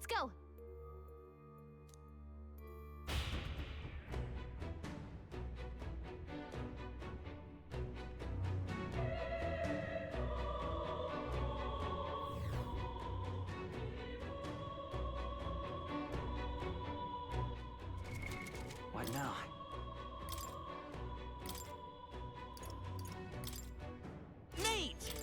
Let's go. What now? Nate!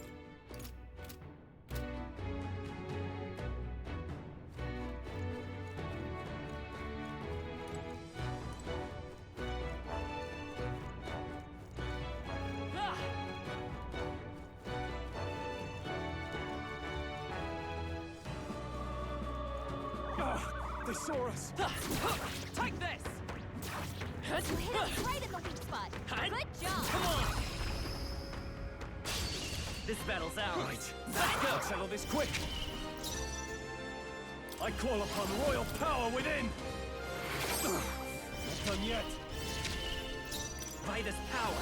They saw us! Take this! You hit us right in the weak spot. Good job. Come on! This battle's ours. Right. Let's go! Let's settle this quick! I call upon royal power within! Not done yet! By this power!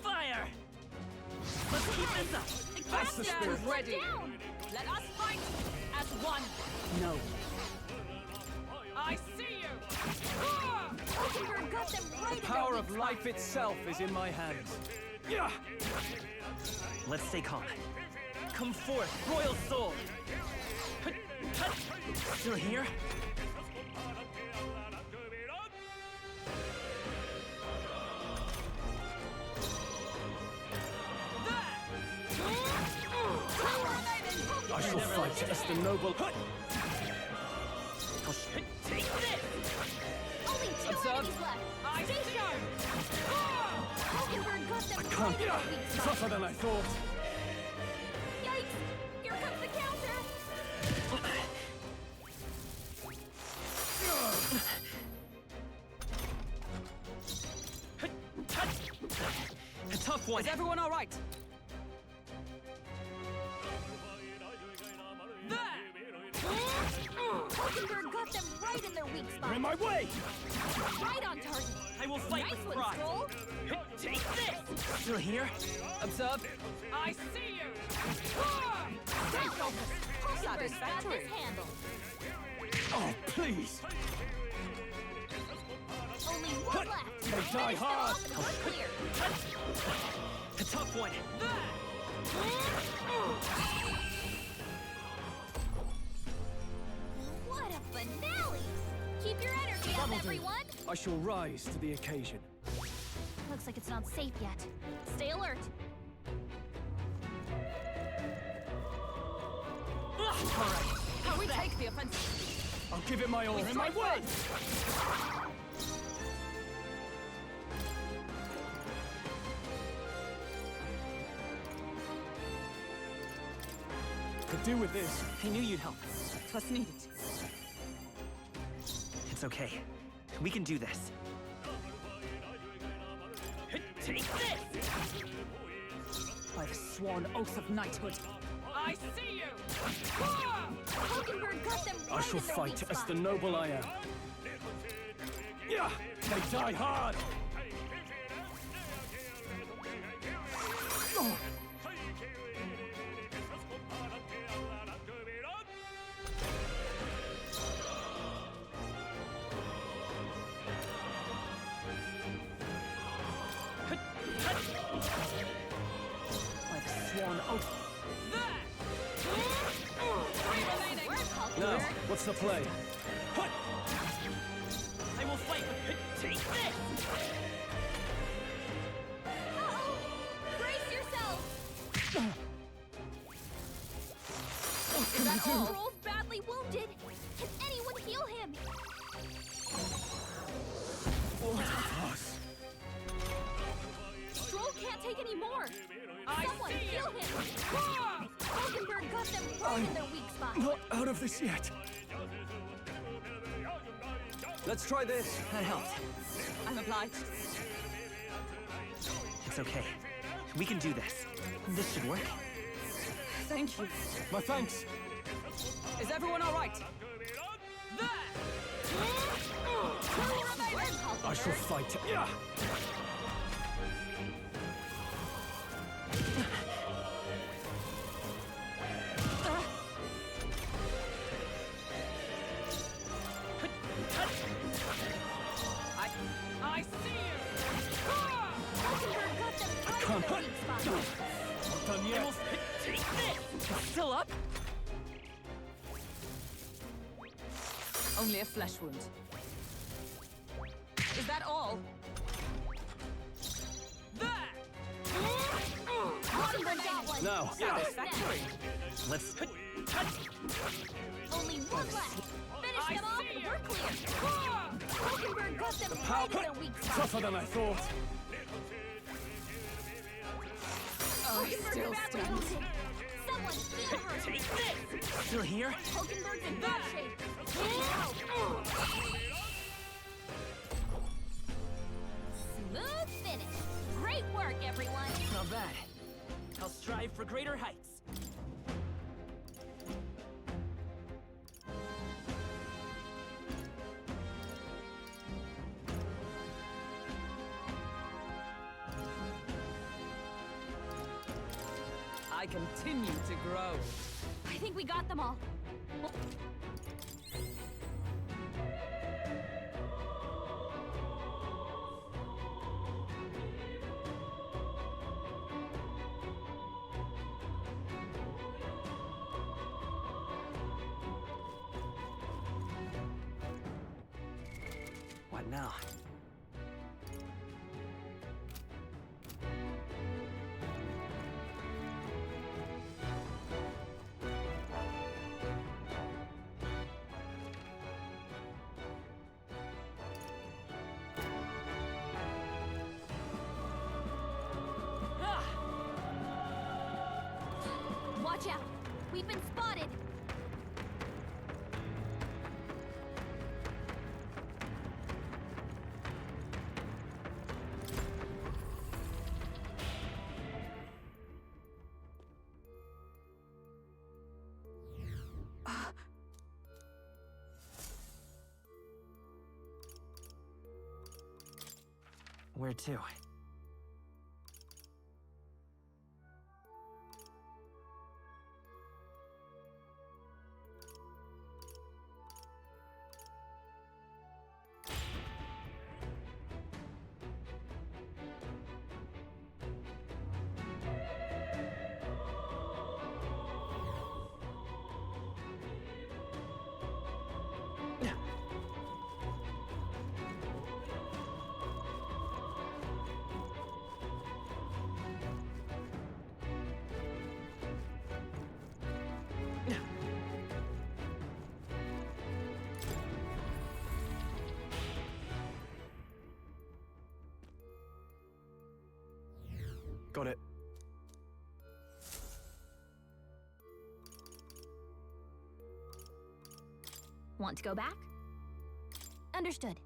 Fire! Let's keep this up! That's the spirit. Ready. Down. Let us fight as one. No. I see you. Hulkenberg got them right in Power their of weak life spot. itself is in my hands. Yeah! Let's stay calm. Come forth, royal soul! Still here? I shall fight as the noble... Take this! Only two Observe. enemies left. Stay sharp. Hulkenberg got them Can't right be in their weak spot. tougher than I thought. Yikes! Here comes the counter. A tough one! Is everyone all right? Hulkenberg got them right in their weak You're spot. in my way! Right on target. I will fight Nice with one, pride! Stroll. Take this! Still here? Observe. I see you. Stay focused. Hulkenberg's got Satisfactory. this handle. Oh, please! Only one left. They die Finish them hard. off and we're clear. A tough one! What a finale! Keep your energy up, everyone! I shall rise to the occasion. Looks like it's not safe yet. Stay alert. Alright, Can we take the offensive? I'll give it my all. In my strike way! Could do with this. I knew you'd help. Twas needed. It's okay. We can do this. Take this! By the sworn oath of knighthood. I see you. Hulkenberg got them right I shall in their fight weak as spot. the noble I am. Yeah! They die hard! Oh. By the sworn oath. Three remaining. Where's Hulkenberg? Now, what's the play? Hut! I will fight with... Take this! Uh-oh! Brace yourself! What Is can that we all? do? Stroll's badly wounded. Can anyone heal him? Us. Stroll can't take any more. I Someone see heal you. him. Hulkenberg got them right in their weak spot. Not out of this yet. Let's try this. That helped. I'm obliged. It's okay. We can do this. This should work. Thank you. My thanks. Is everyone all right? Where's I shall Hulkenberg? fight. Yeah! in the weak spot. Not done yet. Almost take this! Still up? Only a flesh wound. Is that all? Mockingbird got one. Now. Satisfactory. Let's... Only one left. Finish them off and we're clear. Mockingbird got them right in the weak spot. Tougher than I thought. Oh, still stunned. Someone heal her. Take this! Still here? Mockingbird in bad shape. Smooth finish. Great work, everyone. Not bad. I'll strive for greater heights. I continue to grow. I think we got them all. What now? Watch out. We've been spotted. Where to? Got it. Want to go back? Understood.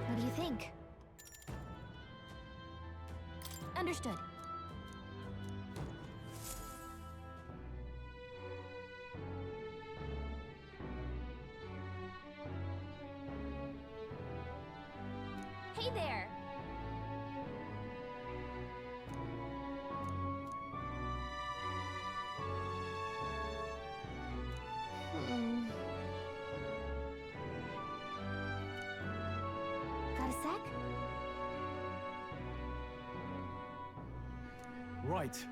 What do you think? Understood. Hey there! Got a sec? Right.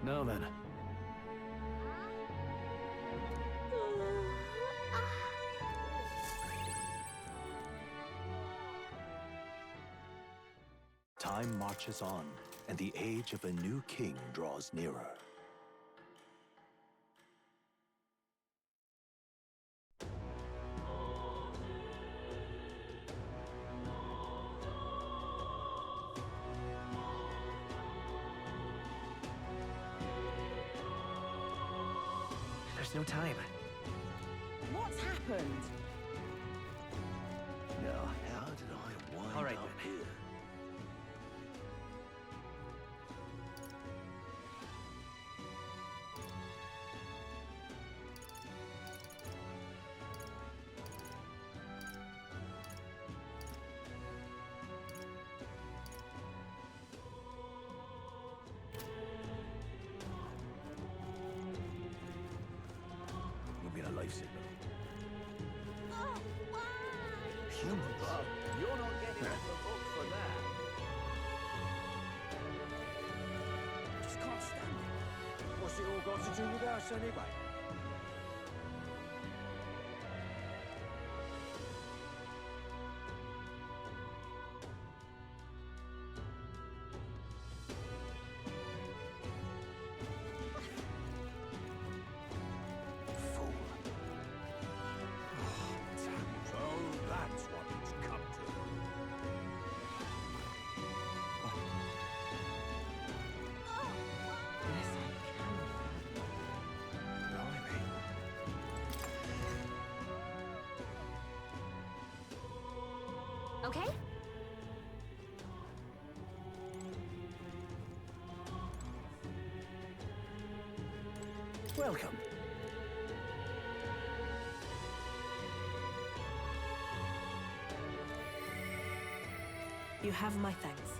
Now then. Time marches on, and the age of a new king draws nearer. There's no time. What's happened? Now, how did I wind All right, up then. here? place in them. Oh, why? Humans? You're not getting off the hook for that. Just can't stand it. What's it all got to do with us anyway? Fool. So that's what it's come to. Oh, why? Yes, I can. Blimey. Okay. Welcome. You have my thanks.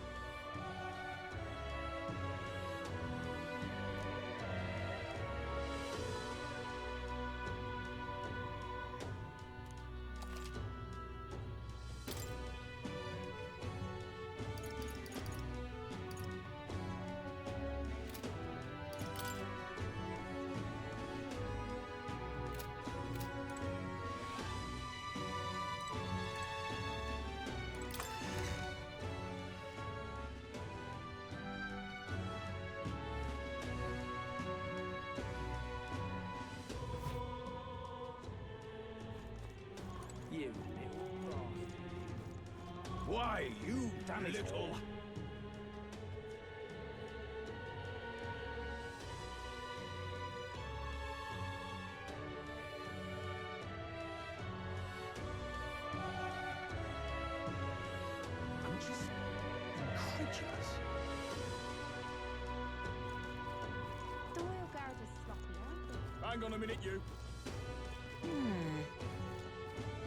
You little bastard. Why, you Damn it little... all. I'm just incredulous. The Royal Guard is sloppy, aren't they? Hang on a minute, you.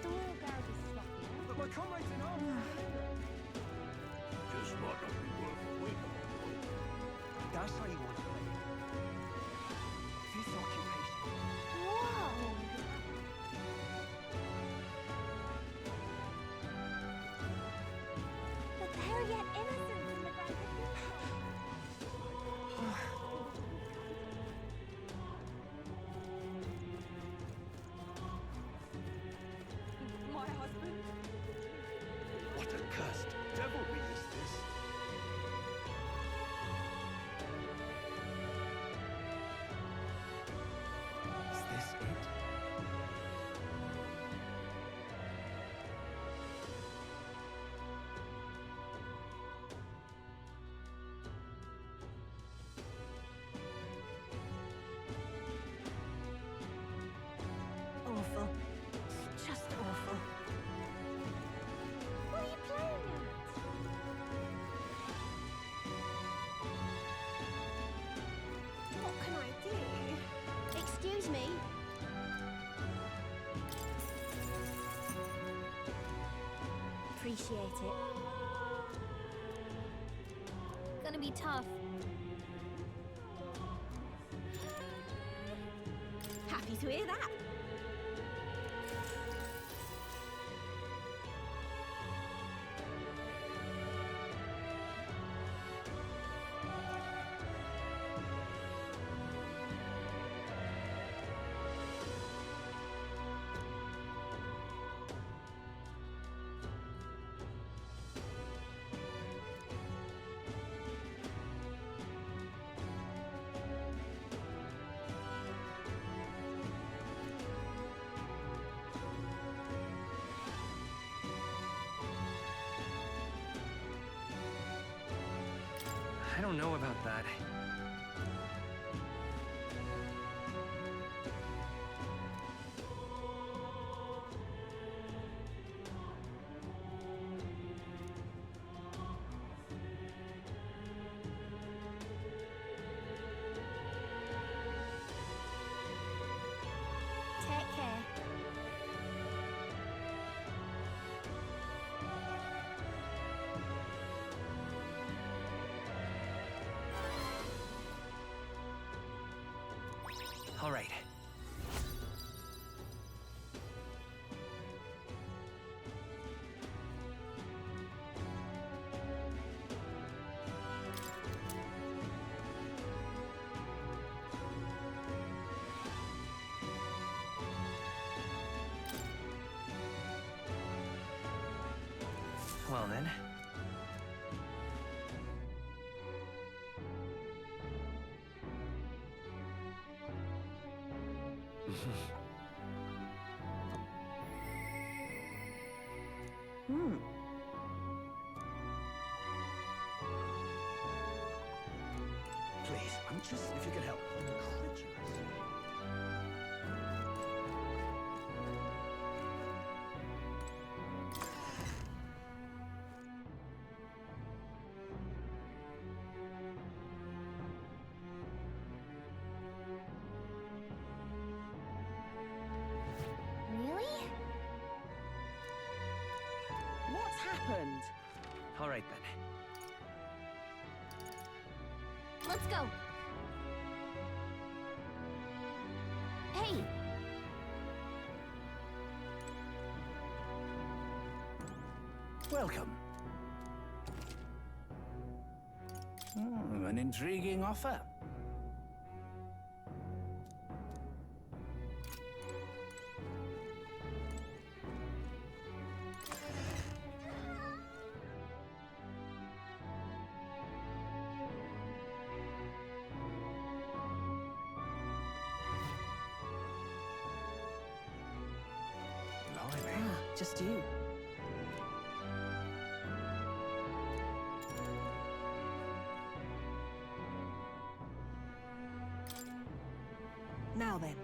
The Royal Guard is sloppy, aren't But my comrades in arms. Just might not be worth a win. That's how you want to play it. Fifth occupation. they? Whoa! But they're yet innocent in the Grand Cathedral. My husband? What a cursed devilry is this? Is this it? Awful. Just awful. What are you playing at? What can I do? Excuse me. Appreciate it. Gonna be tough. Happy to hear that. I don't know about that. Take care. well then. Please, I'm just if you can help. Incredulous. Really? What's happened? All right then. Let's go. Hey, Welcome. An intriguing offer. Blimey. Just you. Now then.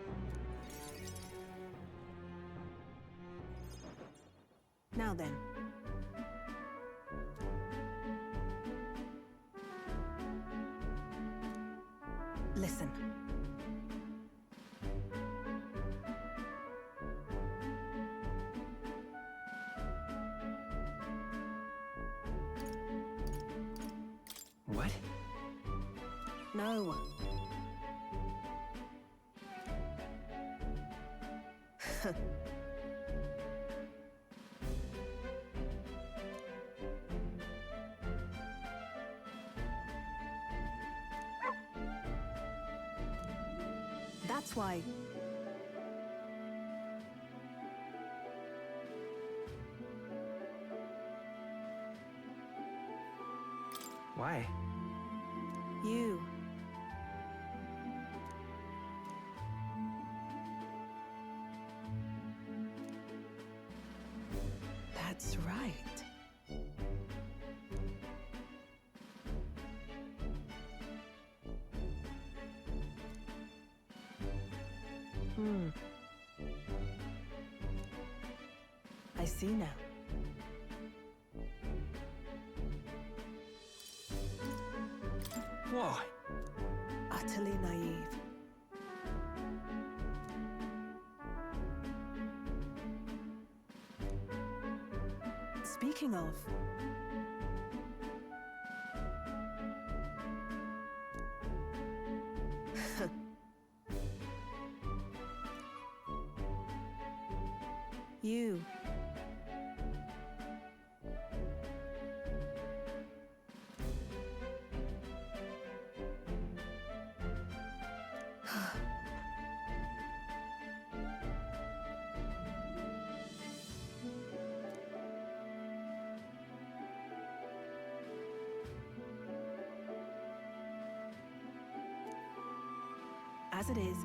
Now then. Listen. What? No. That's why. Why? You. That's right. I see now. Why? Utterly naive. Speaking of, you. As it is.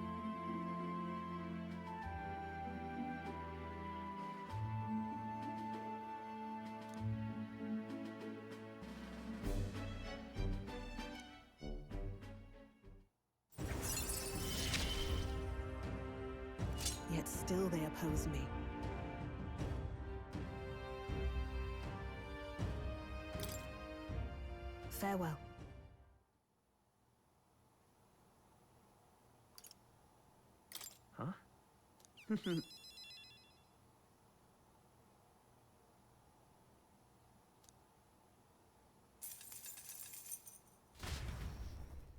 Yet still they oppose me. Farewell. Huh?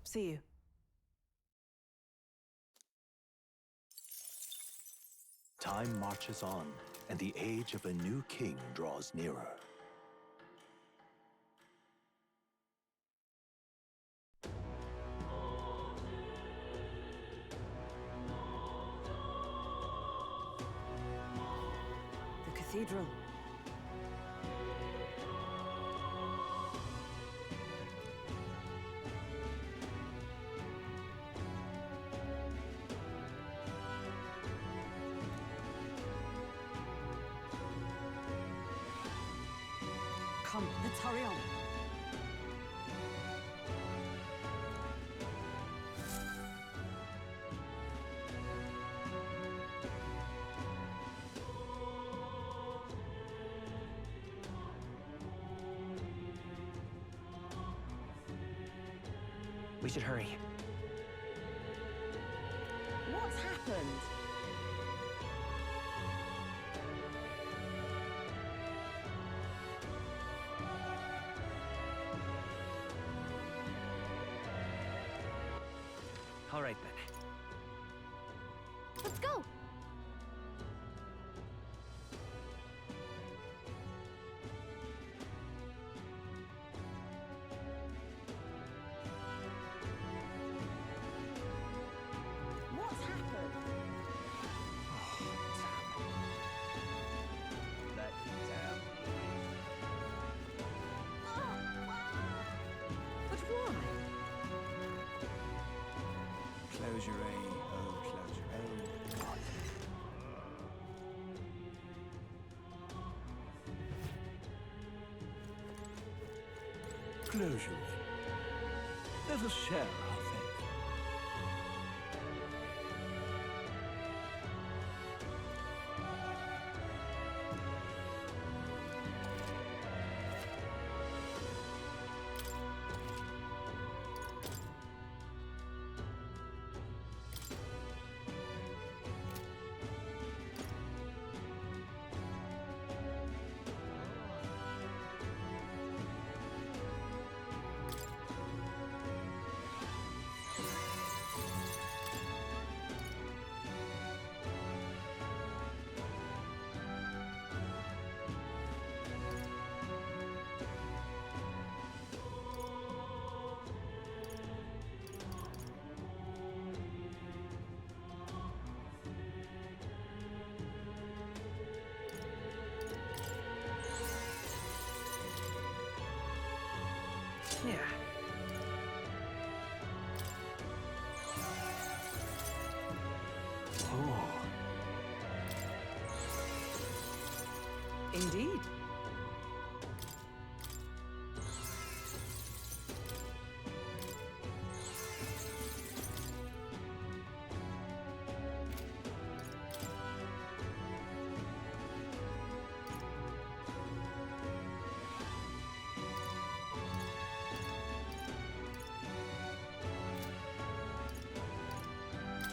See you. Time marches on, and the age of a new king draws nearer. The cathedral. Come, let's hurry on. We should hurry. What's happened? All right then. Let's go. What's happened? Let down. But why? Closure, oh, closure, oh, God. Closure. Let us share our faith. Yeah. Oh. Indeed.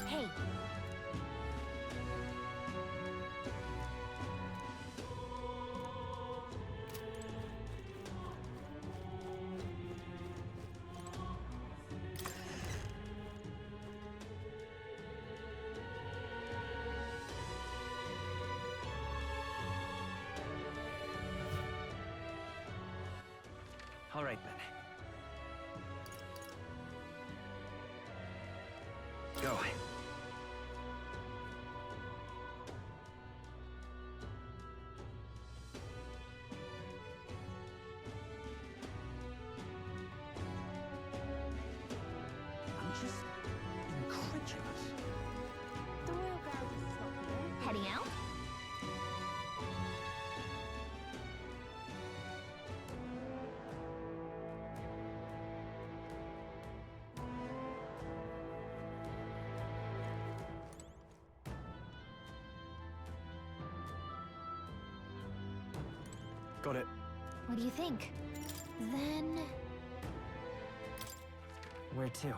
Hey. All right then. Go. I'm just incredulous. The Royal Guard is still here. Heading out? Got it. What do you think? Then... Where to?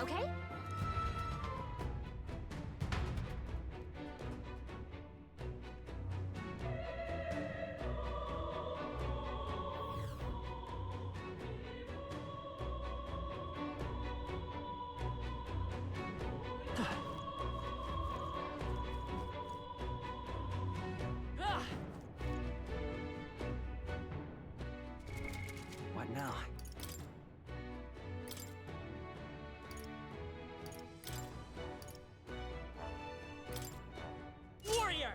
Okay? What now? Warrior!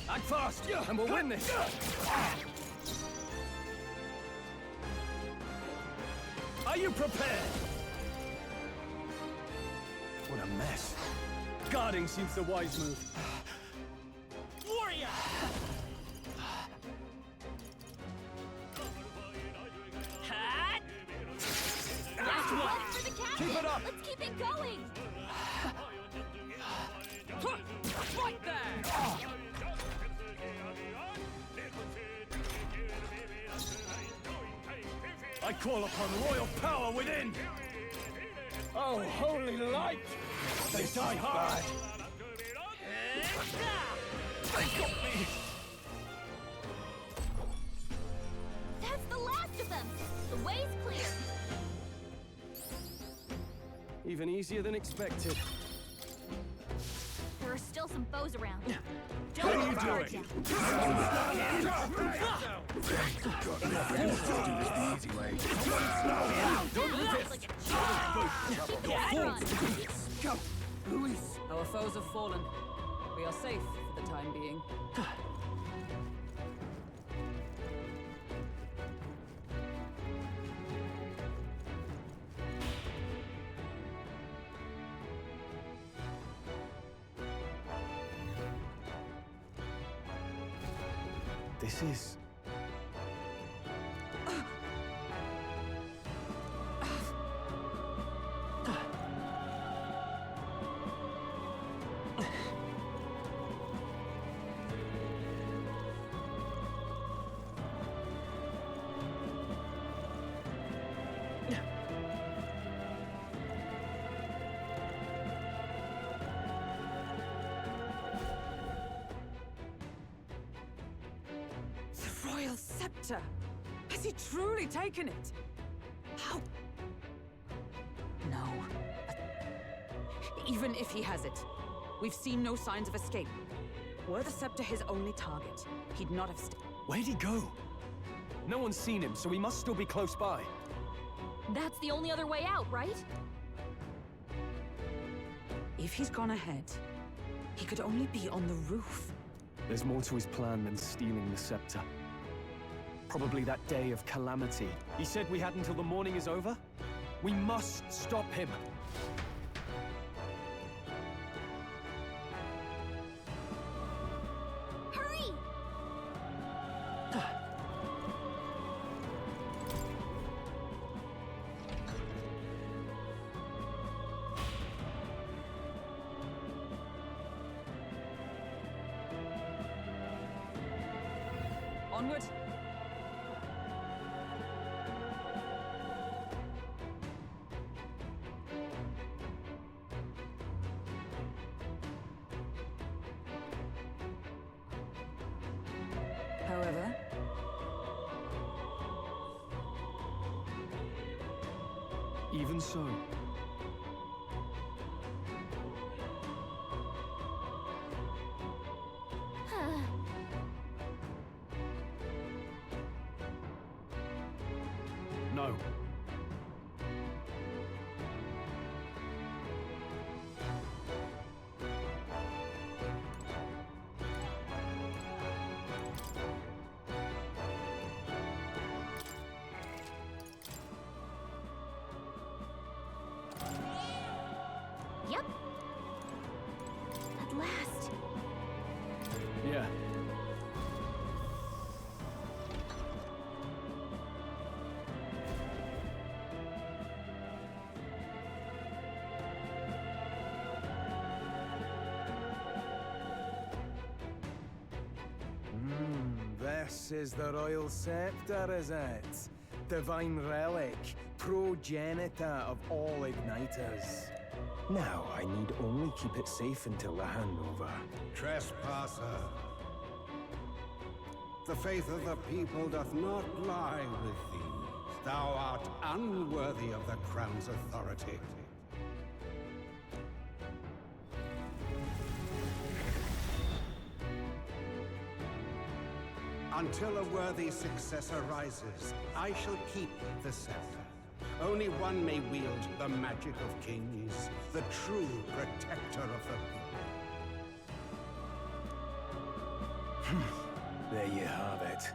Act fast, and we'll win this! Are you prepared? What a mess. Guarding seems the wise move. Warrior! Hat! Last one for the captain! Keep it up! Let's keep it going! Right there! I call upon royal power within! Oh, holy light! They die hard! They got me! That's the last of them! The way's clear! Even easier than expected. There are still some foes around. How are you charge doing? them. Keep the fire on! Our foes have fallen. We are safe for the time being. This is... The royal scepter! Has he truly taken it? How? No. Even if he has it, we've seen no signs of escape. Were the scepter his only target, he'd not have Where'd he go? No one's seen him, so he must still be close by. That's the only other way out, right? If he's gone ahead, he could only be on the roof. There's more to his plan than stealing the scepter. Probably that day of calamity. He said we had until the morning is over? We must stop him. Hurry! Onward! However, Even so, no. Yep. At last. Yeah. This is the royal scepter, is it? Divine relic, progenitor of all igniters. Now I need only keep it safe until the handover. Trespasser. The faith of the people doth not lie with thee. Thou art unworthy of the crown's authority. Until a worthy successor rises, I shall keep the scepter. Only one may wield the magic of kings, the true protector of the people. There you have it.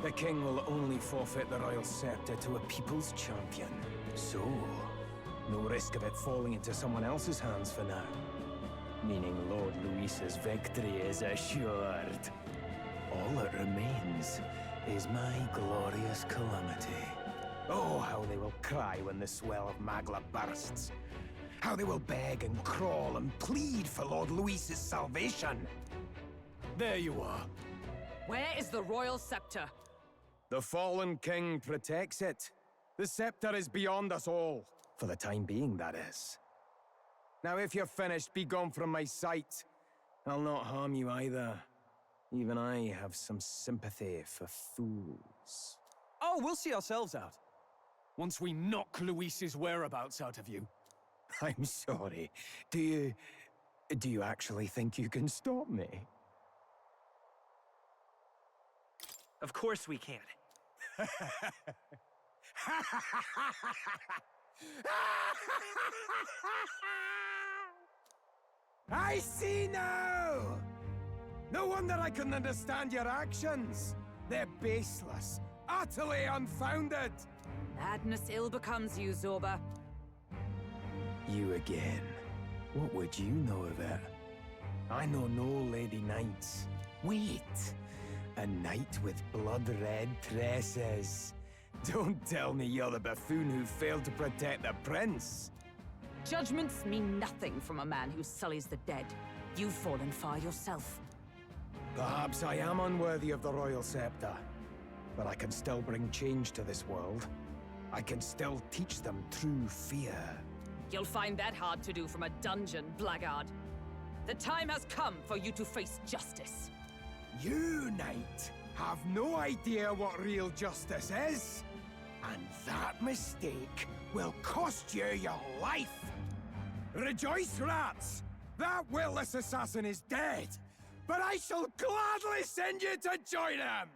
The king will only forfeit the royal scepter to a people's champion. So, no risk of it falling into someone else's hands for now. Meaning Lord Luis's victory is assured. All that remains is my glorious calamity. Oh, how they will cry when the swell of Magla bursts. How they will beg and crawl and plead for Lord Luis's salvation. There you are. Where is the royal scepter? The fallen king protects it. The scepter is beyond us all. For the time being, that is. Now, if you're finished, be gone from my sight. I'll not harm you either. Even I have some sympathy for fools. Oh, we'll see ourselves out. Once we knock Luis's whereabouts out of you. I'm sorry. Do you actually think you can stop me? Of course we can. I see now! No wonder I couldn't understand your actions. They're baseless, utterly unfounded. Madness ill becomes you, Zorba. You again. What would you know of it? I know no lady knights. Wait! A knight with blood-red tresses. Don't tell me you're the buffoon who failed to protect the prince. Judgments mean nothing from a man who sullies the dead. You've fallen far yourself. Perhaps I am unworthy of the royal scepter, but I can still bring change to this world. I can still teach them true fear. You'll find that hard to do from a dungeon, blackguard. The time has come for you to face justice. You, knight, have no idea what real justice is. And that mistake will cost you your life. Rejoice, rats! That witless assassin is dead, but I shall gladly send you to join him!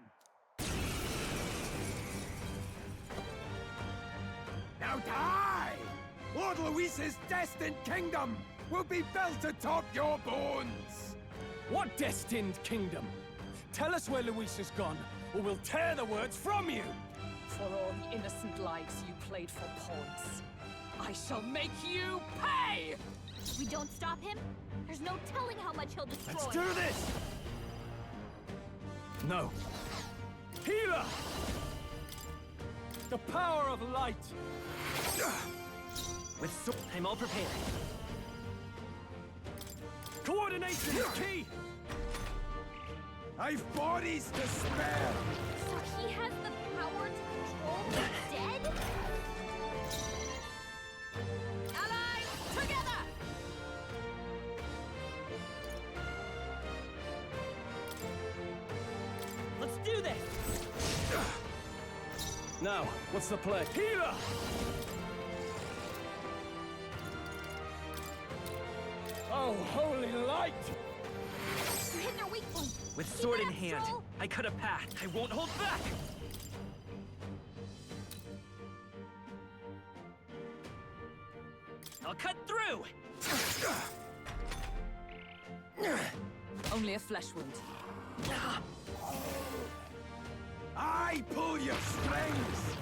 Now die! Lord Luis's destined kingdom will be built atop your bones! What destined kingdom? Tell us where Luis has gone, or we'll tear the words from you! For all the innocent lives you played for pawns, I shall make you pay! If we don't stop him, there's no telling how much he'll destroy. Let's do this! No. Healer! The power of light! I'm all prepared. Coordination is key! I've bodies to spare! So he has the power to control the dead? Allies, together! Let's do this! Now, what's the play? Healer! Oh, holy light! You hit their weak point. With Keep sword it in up, hand, Stroll. I cut a path. I won't hold back! I'll cut through! Only a flesh wound. I pull your strings!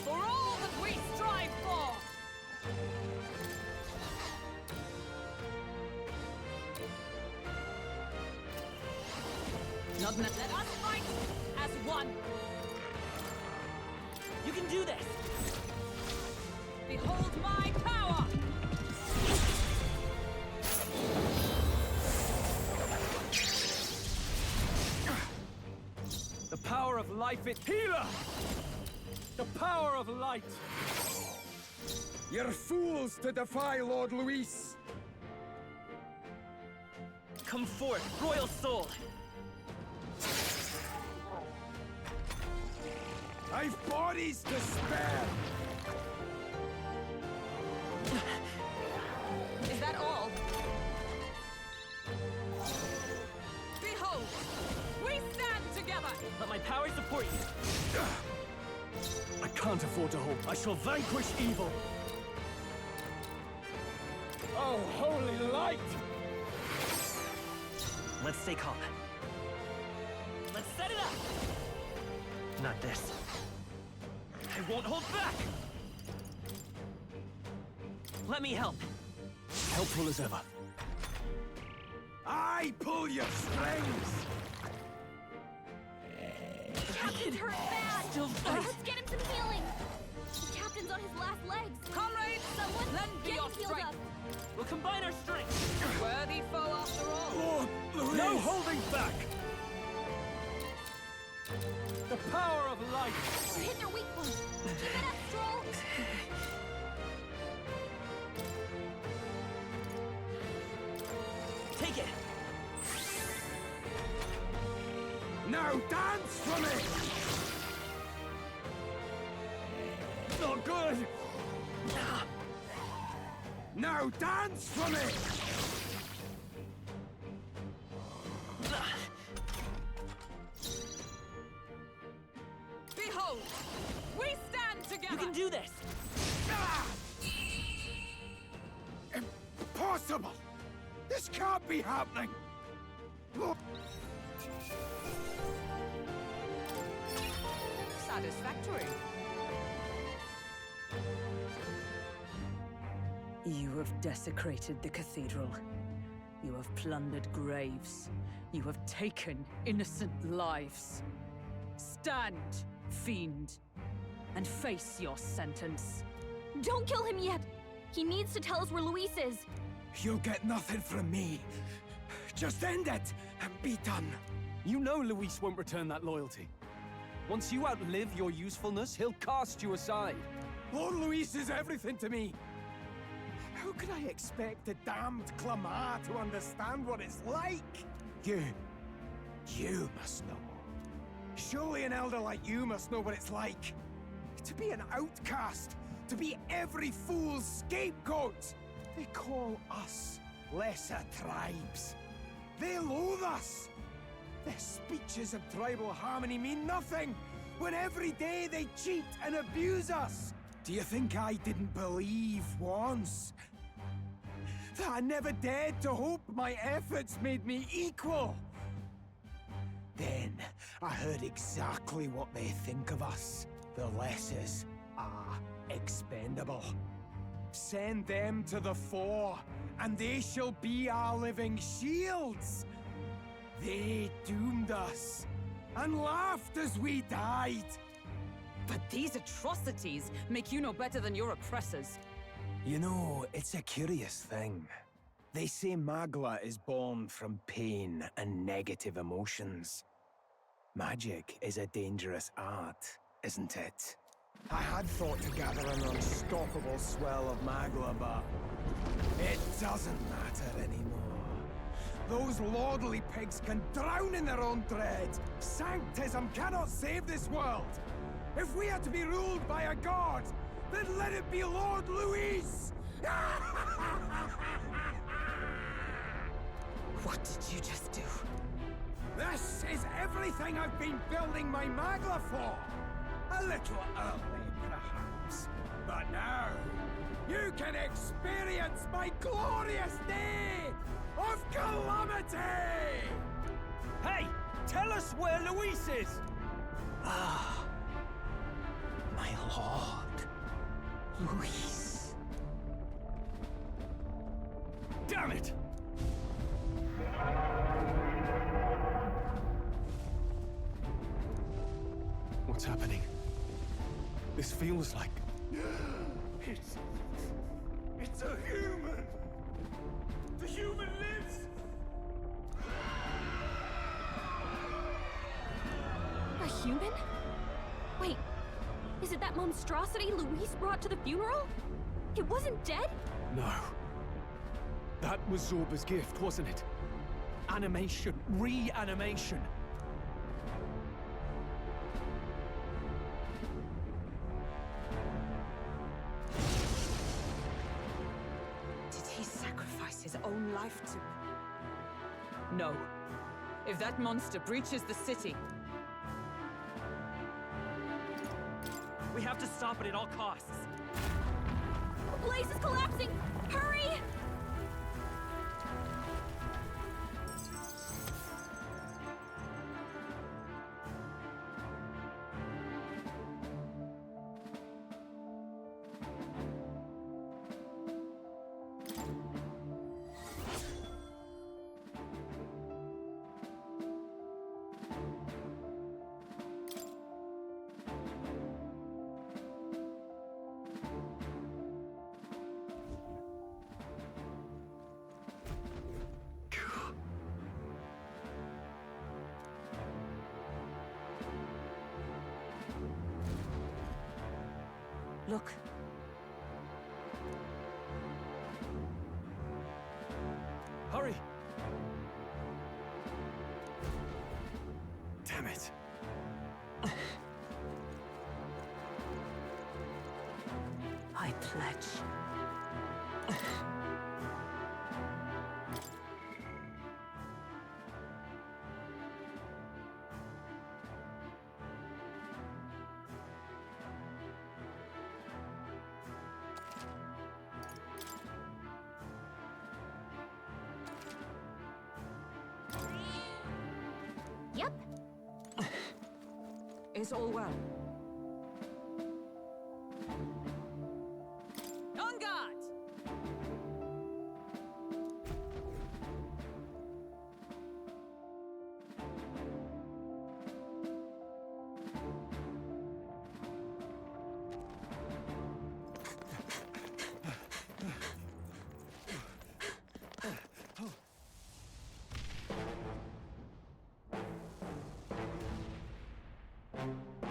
For all that we strive for! Not let us fight as one! You can do this! Behold my power! The power of life is healer! The power of light! You're fools to defy Lord Luis! Come forth, royal soul! I've bodies to spare! Is that all? Behold! We stand together! Let my power support you! I can't afford to hold. I shall vanquish evil! Oh, holy light! fight! Let's stay calm. Let's set it up! Not this. I won't hold back! Let me help. Helpful as ever. I pull your strings! Captain's hurt bad. Still fight. Let's get him some healing. The captain's on his last legs. Comrades, Someone lend me get your him healed strength. up. We'll combine our strength. Worthy foe after all. Lord Louis! No holding back! The power of light! You hit their weak point. Keep it up, Stroll. Take it. Now dance for me! Not good! Now dance for me! Behold, we stand together. You can do this. Ah! Impossible! This can't be happening! Look, Satisfactory. You have desecrated the cathedral. You have plundered graves. You have taken innocent lives. Stand, fiend, and face your sentence. Don't kill him yet. He needs to tell us where Luis is. you'll get nothing from me. Just end it and be done. You know Luis won't return that loyalty. Once you outlive your usefulness, he'll cast you aside. Lord Luis is everything to me. How could I expect the damned Clamar to understand what it's like? You must know. Surely an elder like you must know what it's like. To be an outcast, to be every fool's scapegoat. They call us lesser tribes. They loathe us. Their speeches of tribal harmony mean nothing, when every day they cheat and abuse us. Do you think I didn't believe once? That I never dared to hope my efforts made me equal? Then I heard exactly what they think of us. The lessers are expendable. Send them to the fore, and they shall be our living shields. They doomed us, and laughed as we died. But these atrocities make you no better than your oppressors. You know, it's a curious thing. They say Magla is born from pain and negative emotions. Magic is a dangerous art, isn't it? I had thought to gather an unstoppable swell of Magla, but it doesn't matter anymore. Those lordly pigs can drown in their own dread. Sanctism cannot save this world. If we are to be ruled by a god, then let it be Lord Luis! What did you just do? This is everything I've been building my Magla for! A little early, perhaps. But now, you can experience my glorious day of calamity! Hey! Tell us where Luis is! Ah, my lord, Luis. Damn it! What's happening? This feels like... It's a human! The human lives! A human? Wait, is it that monstrosity Luis brought to the funeral? It wasn't dead? No. That was Zorba's gift, wasn't it? Animation. Reanimation. Did he sacrifice his own life to... No. If that monster breaches the city... We have to stop it at all costs. The place is collapsing! Hurry! Look. Hurry! Damn it. I pledge. Yep. Is all well? On guard!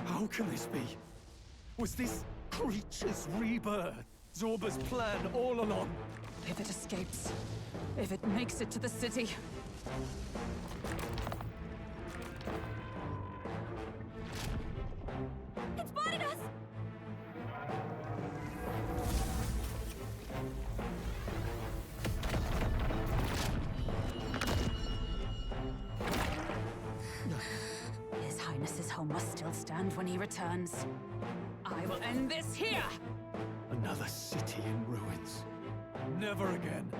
How can this be? Was this creature's rebirth Zorba's plan all along? If it escapes, if it makes it to the city, It spotted us! His Highness's home must still stand when he returns. I will end this here! Another city in ruins. Never again.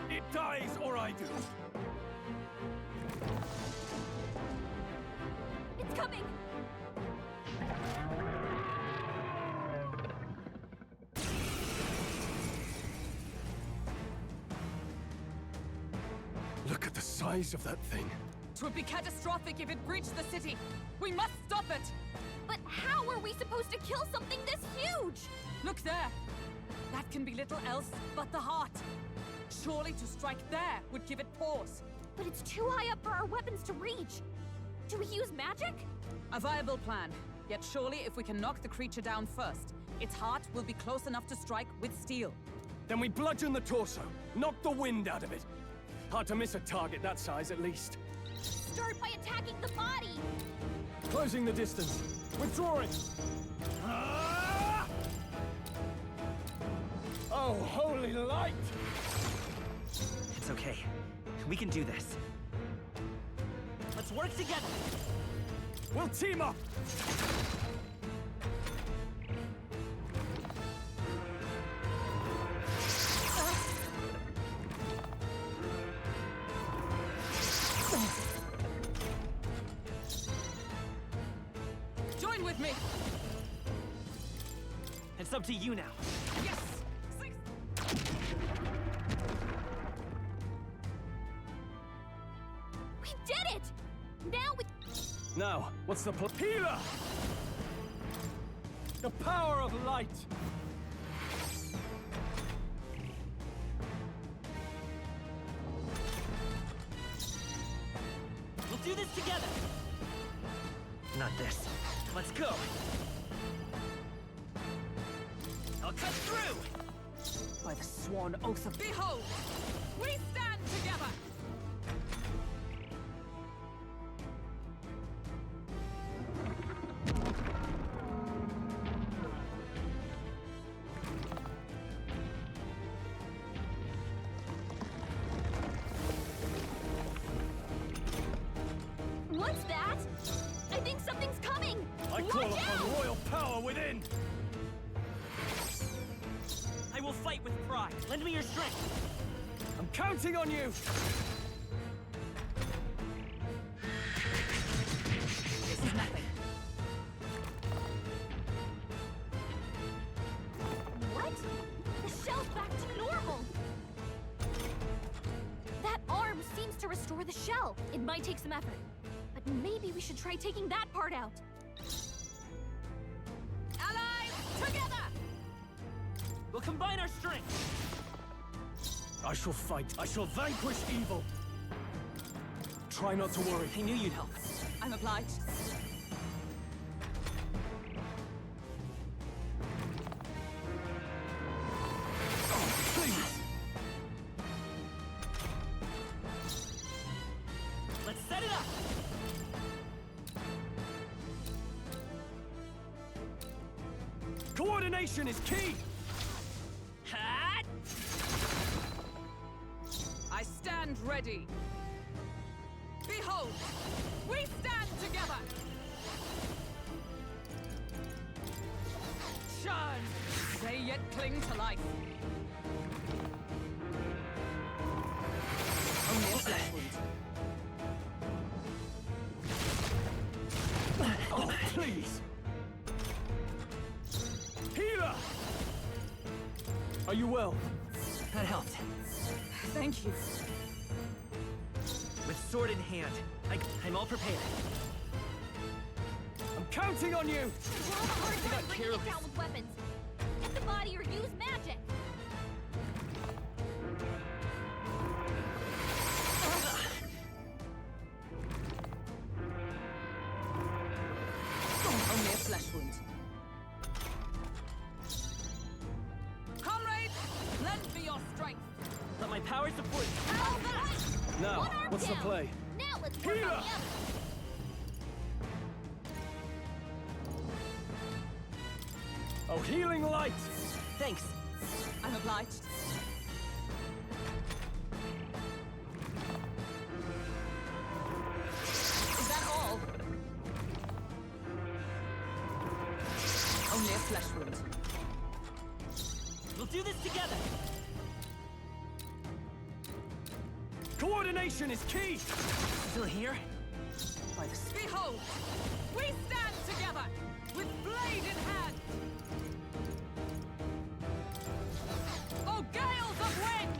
It dies or I do. It's coming! Look at the size of that thing. It would be catastrophic if it breached the city. We must stop it! But how are we supposed to kill something this huge? Look there! That can be little else but the heart. Surely to strike there would give it pause. But it's too high up for our weapons to reach. Do we use magic? A viable plan. Yet surely if we can knock the creature down first, its heart will be close enough to strike with steel. Then we bludgeon the torso, knock the wind out of it. Hard to miss a target that size, at least. Start by attacking the body! Closing the distance. Withdrawing! Ah! Oh, holy light! It's okay. We can do this. Let's work together! We'll team up! Join with me! It's up to you now. Yes! We did it! Now we... Now, what's the healer? The power of light! We'll do this together! Not this. Let's go! I'll cut through! By the sworn oath of... Behold! We stand together! What's that? I think something's coming! I call Watch upon out! royal power within! I will fight with pride. Lend me your strength. I'm counting on you! This is nothing. What? The shell's back to normal! That arm seems to restore the shell. It might take some effort. But maybe we should try taking that part out. Allies, together! We'll combine our strength. I shall fight. I shall vanquish evil. Try not to worry. I knew you'd help. I'm obliged. Coordination is key! Hat! I stand ready. Behold, we stand together. Churn! They yet cling to life. Only a flesh wound. Oh, please! Healer! Are you well? That helped. Thank you. With sword in hand, I'm all prepared. I'm counting on you! We're on a hard got time bringing it careless. down with weapons. Get the body or use magic. Only a flesh wound. Comrades, lend me your strength. Let my power support you. How that? Now, One arm what's the down. play? Now let's work on Healer! the other. Oh, healing light! Thanks. I'm obliged. Is that all? Only a flesh wound. We'll do this together. Coordination is key! Still here? By the behold, we stand together with blade in hand. Oh, gales of wind!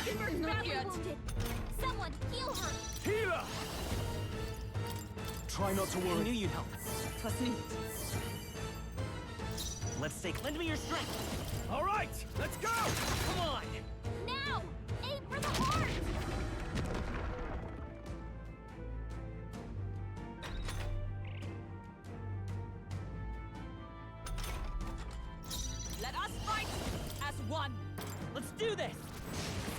Kimber's Not badly yet. wounded. Someone heal her. Healer! Try not to I knew worry. you'd help. Twas needed. Let's say, lend me your strength. All right, let's go! Come on! Now! Aim for the heart! Let us fight as one. Let's do this!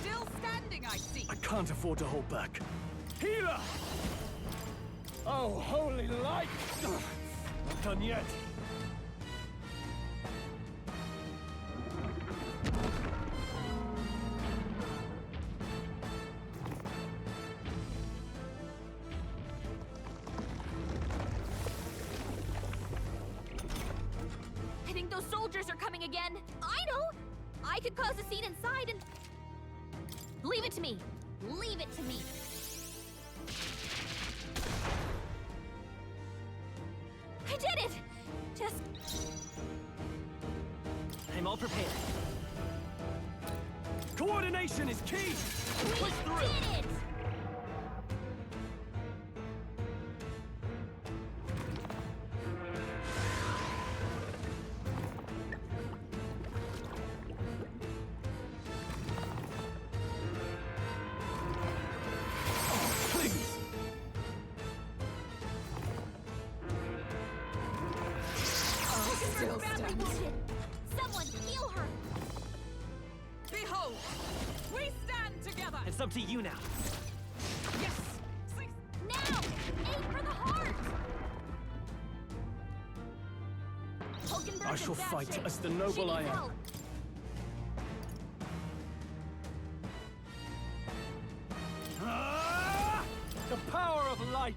Still standing, I see. I can't afford to hold back. Healer! Oh, holy light! Ugh, not done yet. I think those soldiers are coming again. I know! I could cause a scene inside and... Leave it to me. Leave it to me. I did it! Just... I'm all prepared. Coordination is key! We did it! Please! Kimber's Still badly stands. wounded. Someone heal her. Behold, we stand together. It's up to you now. Yes. Now! Aim for the heart! Hulkenberg's I shall in bad fight shape. as the noble She needs I am. help. Ah! The power of light!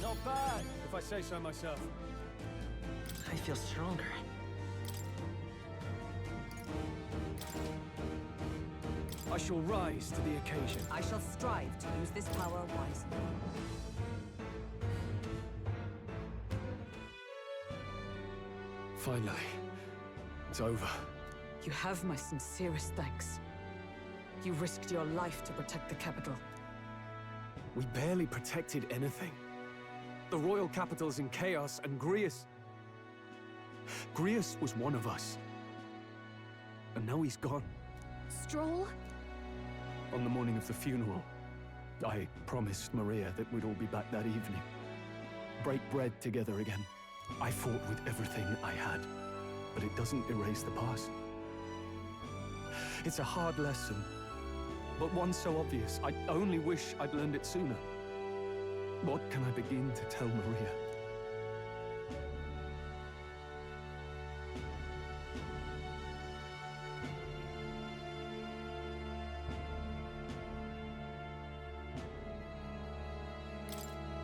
Not bad, if I say so myself. I feel stronger. I shall rise to the occasion. I shall strive to use this power wisely. Finally, it's over. You have my sincerest thanks. You risked your life to protect the capital. We barely protected anything. The royal capital's in chaos, and Grius was one of us. and now he's gone. Stroll? On the morning of the funeral, I promised Maria that we'd all be back that evening. Break bread together again. I fought with everything I had, but it doesn't erase the past. It's a hard lesson, but one so obvious. I only wish I'd learned it sooner. What can I begin to tell Maria?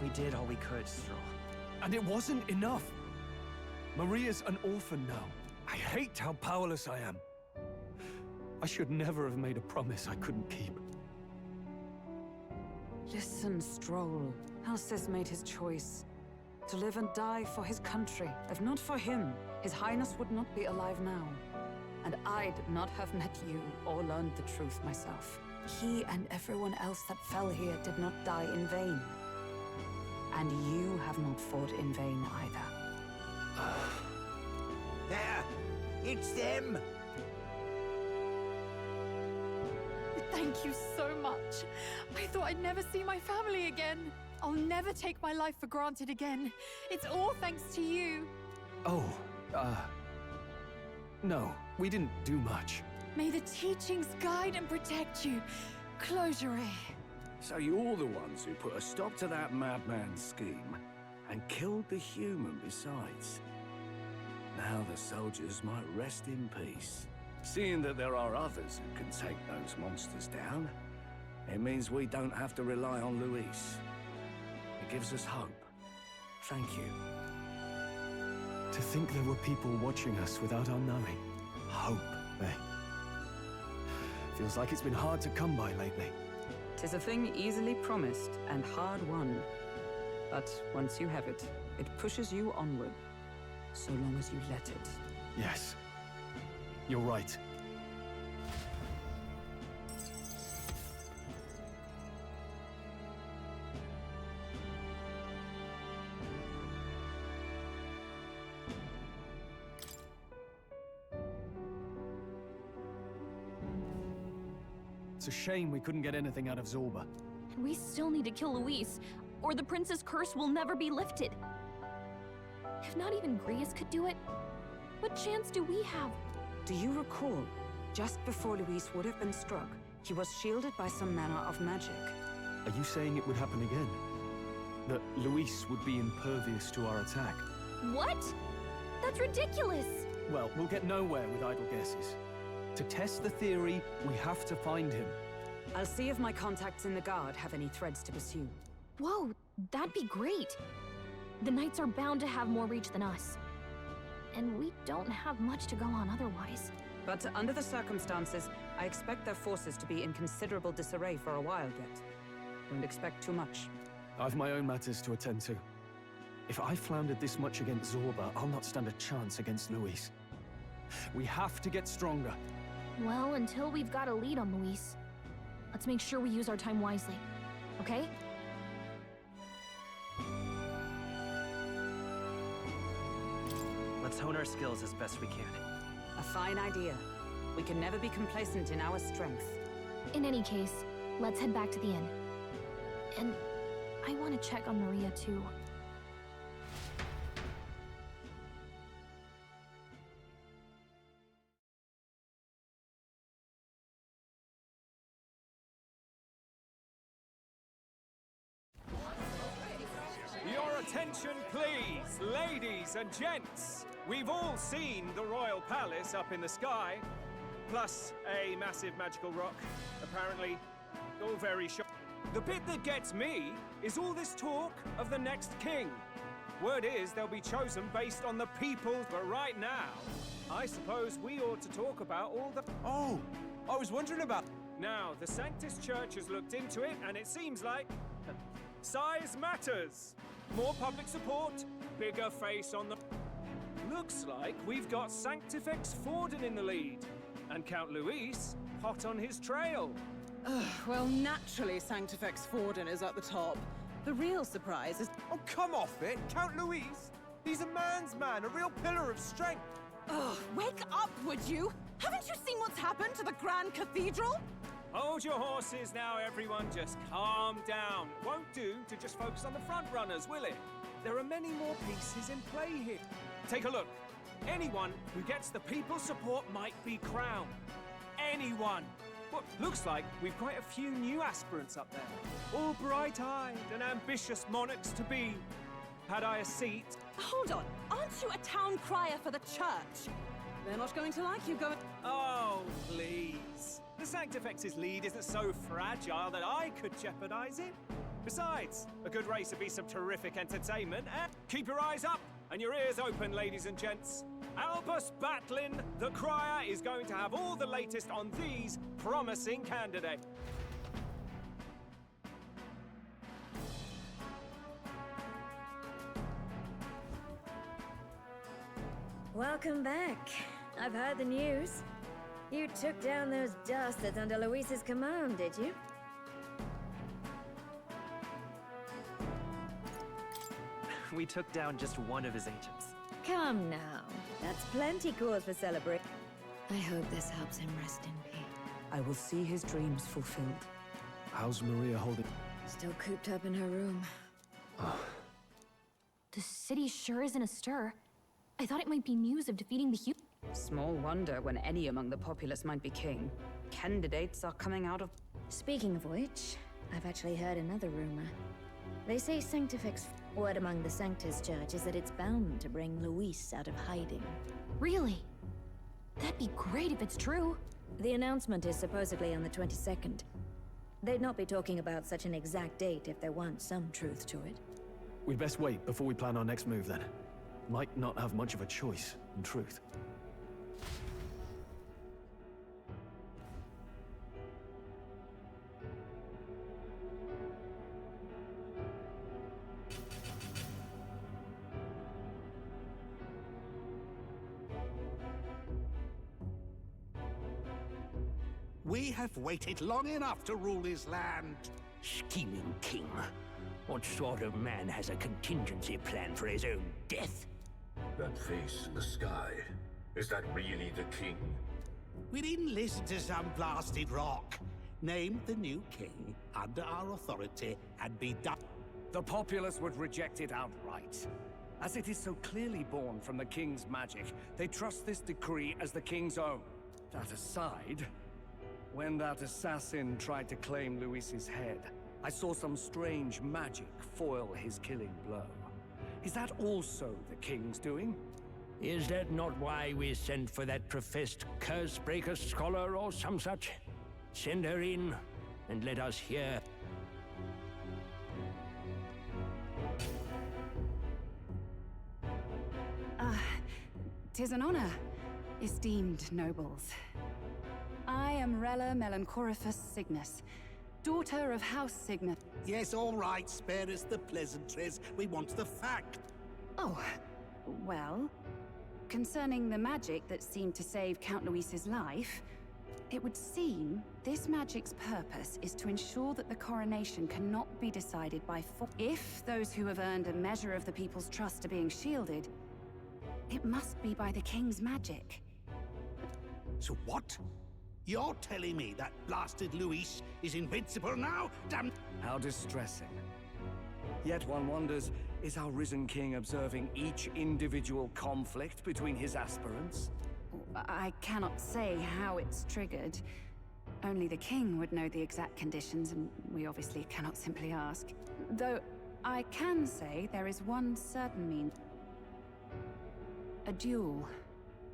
We did all we could, Stroll. And it wasn't enough. Maria's an orphan now. I hate how powerless I am. I should never have made a promise I couldn't keep. Listen, Stroll. Alcest made his choice. To live and die for his country. If not for him, His Highness would not be alive now. And I'd not have met you or learned the truth myself. He and everyone else that fell here did not die in vain. And you have not fought in vain either. There! It's them! Thank you so much. I thought I'd never see my family again. I'll never take my life for granted again. It's all thanks to you. Oh, no, we didn't do much. May the teachings guide and protect you. Closure. So you're the ones who put a stop to that madman's scheme, and killed the human besides. Now the soldiers might rest in peace. Seeing that there are others who can take those monsters down, it means we don't have to rely on Luis. It gives us hope. Thank you. To think there were people watching us without our knowing. Hope, eh? Feels like it's been hard to come by lately. 'Tis a thing easily promised and hard won. But once you have it, it pushes you onward. So long as you let it. Yes. You're right. It's a shame we couldn't get anything out of Zorba. And we still need to kill Luis, or the prince's curse will never be lifted. If not even Grius could do it, what chance do we have? Do you recall, just before Luis would have been struck, he was shielded by some manner of magic? Are you saying it would happen again? That Luis would be impervious to our attack? What? That's ridiculous! Well, we'll get nowhere with idle guesses. To test the theory, we have to find him. I'll see if my contacts in the Guard have any threads to pursue. Whoa, that'd be great! The Knights are bound to have more reach than us. And we don't have much to go on otherwise. But under the circumstances, I expect their forces to be in considerable disarray for a while yet. Don't expect too much. I've my own matters to attend to. If I floundered this much against Zorba, I'll not stand a chance against Luis. We have to get stronger. Well, until we've got a lead on Luis, let's make sure we use our time wisely, okay? Let's hone our skills as best we can. A fine idea. We can never be complacent in our strength. In any case, let's head back to the inn. And I want to check on Maria, too. Your attention, please, ladies and gents. We've all seen the royal palace up in the sky, plus a massive magical rock, apparently, all very sharp. The bit that gets me is all this talk of the next king. Word is they'll be chosen based on the people, but right now, I suppose we ought to talk about all the... Oh, I was wondering about... Now, the Sanctus Church has looked into it, and it seems like size matters. More public support, bigger face on the... Looks like we've got Sanctifex Forden in the lead, and Count Luis hot on his trail. Well, naturally, Sanctifex Forden is at the top. The real surprise is... Oh, come off it! Count Luis! He's a man's man, a real pillar of strength! Ugh, wake up, would you? Haven't you seen what's happened to the Grand Cathedral? Hold your horses now, everyone. Just calm down. Won't do to just focus on the front runners, will it? There are many more pieces in play here. Take a look. Anyone who gets the people's support might be crowned. Anyone. Well, looks like we've quite a few new aspirants up there. All bright-eyed and ambitious monarchs to be. Had I a seat? Hold on, aren't you a town crier for the church? They're not going to like you going... Oh, please. The Sanctifex's lead isn't so fragile that I could jeopardize it. Besides, a good race would be some terrific entertainment. Keep your eyes up and your ears open, ladies and gents. Albus Batlin, the crier, is going to have all the latest on these promising candidates. Welcome back. I've heard the news. You took down those dastards under Luis's command, did you? We took down just one of his agents. Come now. That's plenty cause for celebration. I hope this helps him rest in peace. I will see his dreams fulfilled. How's Maria holding? Still cooped up in her room. The city sure isn't astir. I thought it might be news of defeating the humans. Small wonder when any among the populace might be king. Candidates are coming out of... Speaking of which, I've actually heard another rumor. They say Sanctifex... Word among the Sanctus Church is that it's bound to bring Luis out of hiding. Really? That'd be great if it's true. The announcement is supposedly on the 22nd. They'd not be talking about such an exact date if there weren't some truth to it. We'd best wait before we plan our next move, then. Might not have much of a choice, in truth. We have waited long enough to rule his land. Scheming king. What sort of man has a contingency plan for his own death? That face in the sky, is that really the king? We didn't listen to some blasted rock. Name the new king under our authority and be done. The populace would reject it outright. As it is so clearly born from the king's magic, they trust this decree as the king's own. That aside, when that assassin tried to claim Luis's head, I saw some strange magic foil his killing blow. Is that also the king's doing? Is that not why we sent for that professed curse-breaker scholar or some such? Send her in, and let us hear. Tis an honor, esteemed nobles. I am Rella Melanchorophus Cygnus, daughter of House Cygnus. Yes, all right, spare us the pleasantries. We want the fact. Oh, well, concerning the magic that seemed to save Count Luis's life, it would seem this magic's purpose is to ensure that the coronation cannot be decided by force. If those who have earned a measure of the people's trust are being shielded, it must be by the king's magic. So what? You're telling me that blasted Luis is invincible now? Damn... How distressing. Yet one wonders, is our risen king observing each individual conflict between his aspirants? I cannot say how it's triggered. Only the king would know the exact conditions, and we obviously cannot simply ask. Though, I can say there is one certain means. A duel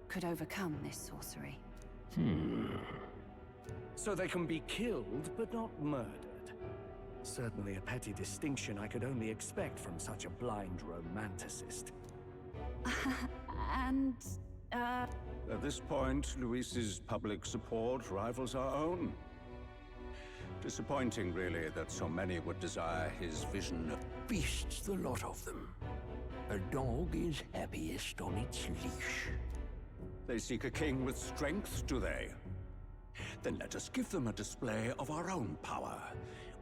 could overcome this sorcery. So they can be killed, but not murdered. Certainly a petty distinction I could only expect from such a blind romanticist. At this point, Luis's public support rivals our own. Disappointing, really, that so many would desire his vision of... Beasts, the lot of them. A dog is happiest on its leash. They seek a king with strength, do they? Then let us give them a display of our own power,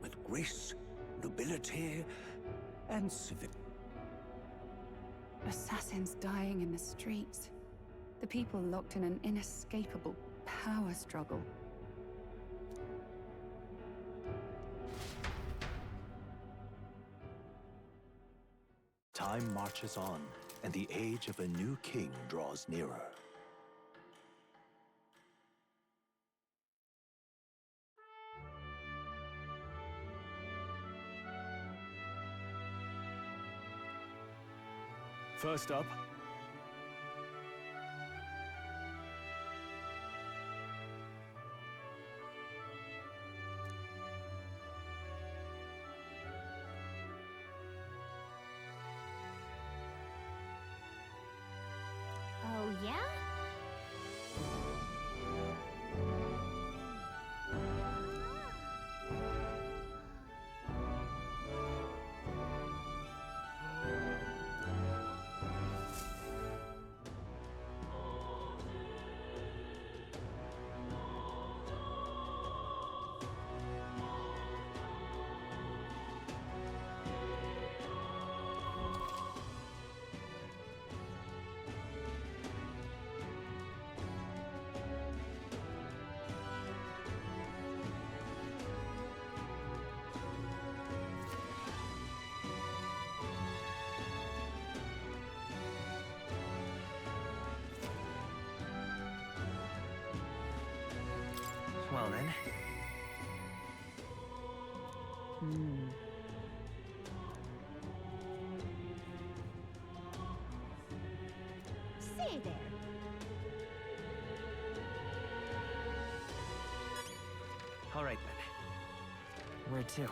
with grace, nobility, and civic. Assassins dying in the streets. The people locked in an inescapable power struggle. Time marches on, and the age of a new king draws nearer. First up, Oh, yeah? Well then. Say there. All right then. Where to?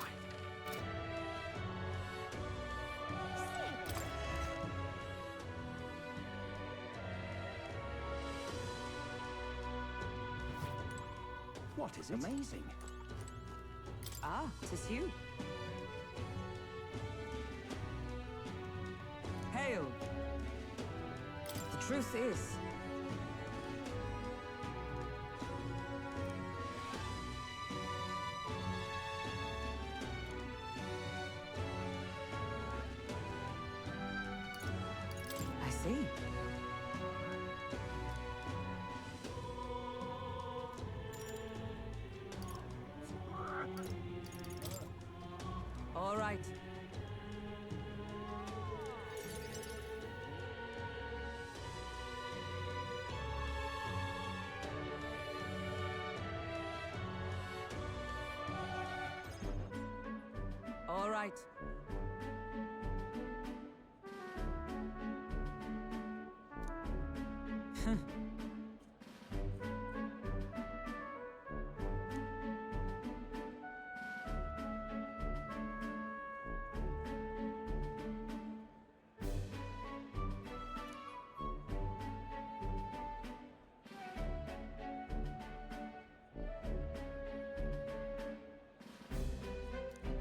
What is amazing? Ah, 'tis you. Hail! The truth is, I see. All right. All right.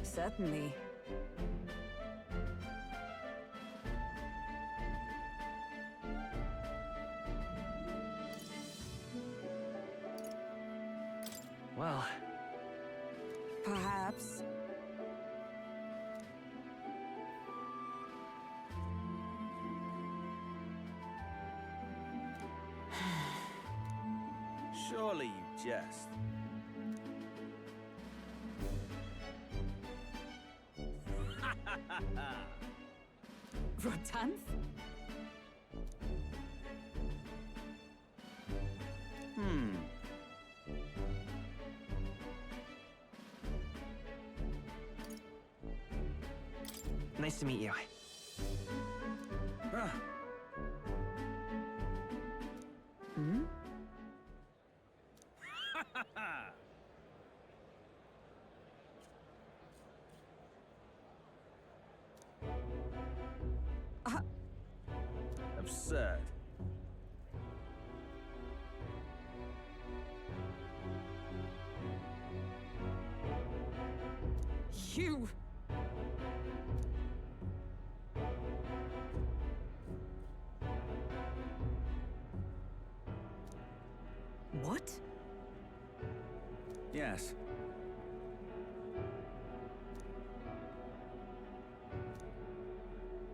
Certainly. Well, perhaps. Surely you jest. Rotanth? nice to meet you. Hmm? Absurd. You! What? Yes.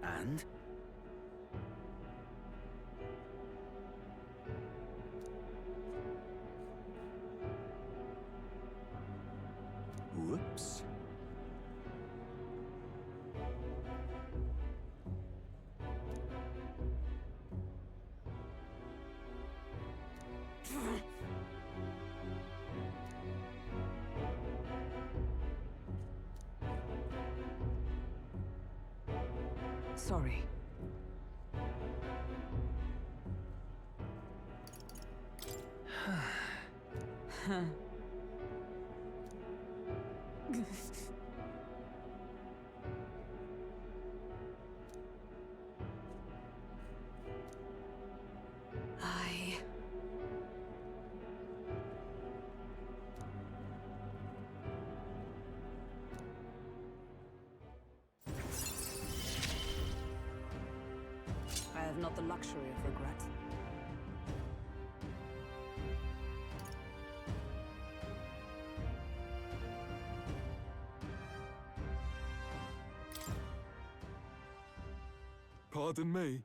And? Whoops. Sorry. I have not the luxury of regret. Pardon me.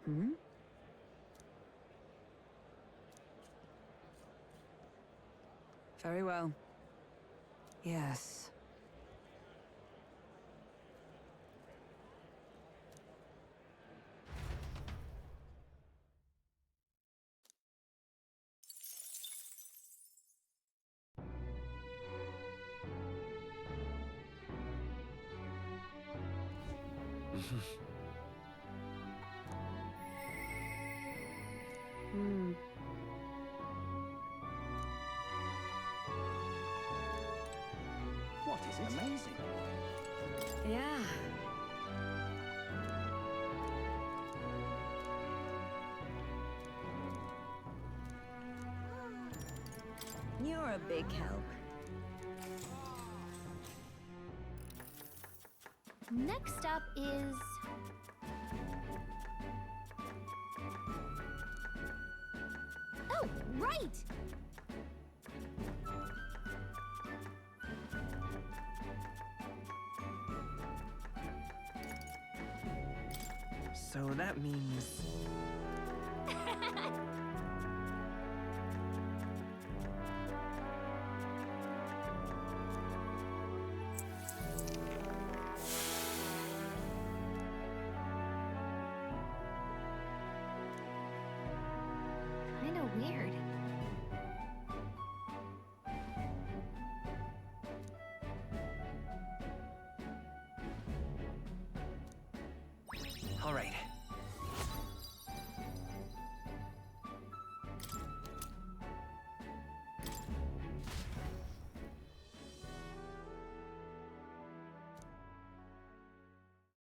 Hmm? Very well. Yes. Hmm. What is it? Amazing. Yeah. You're a big help. Next up is... Oh, right! So that means... Kinda weird. All right.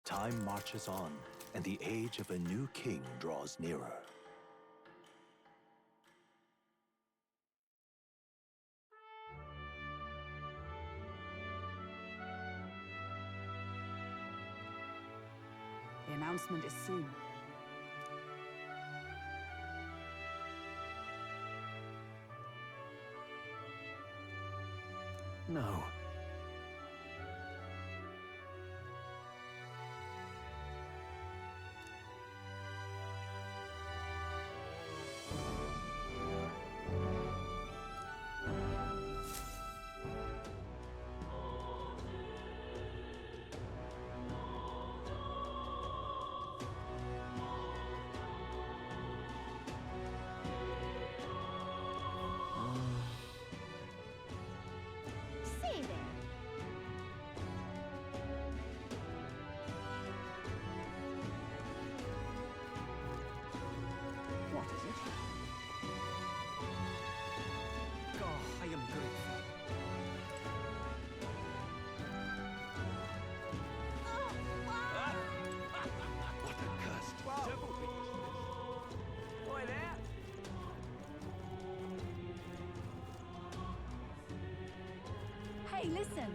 Time marches on, and the age of a new king draws nearer. The announcement is soon. No. Say there. What is it? Oh, I am grateful. What a cursed devil beast! Boy, there! Hey, listen!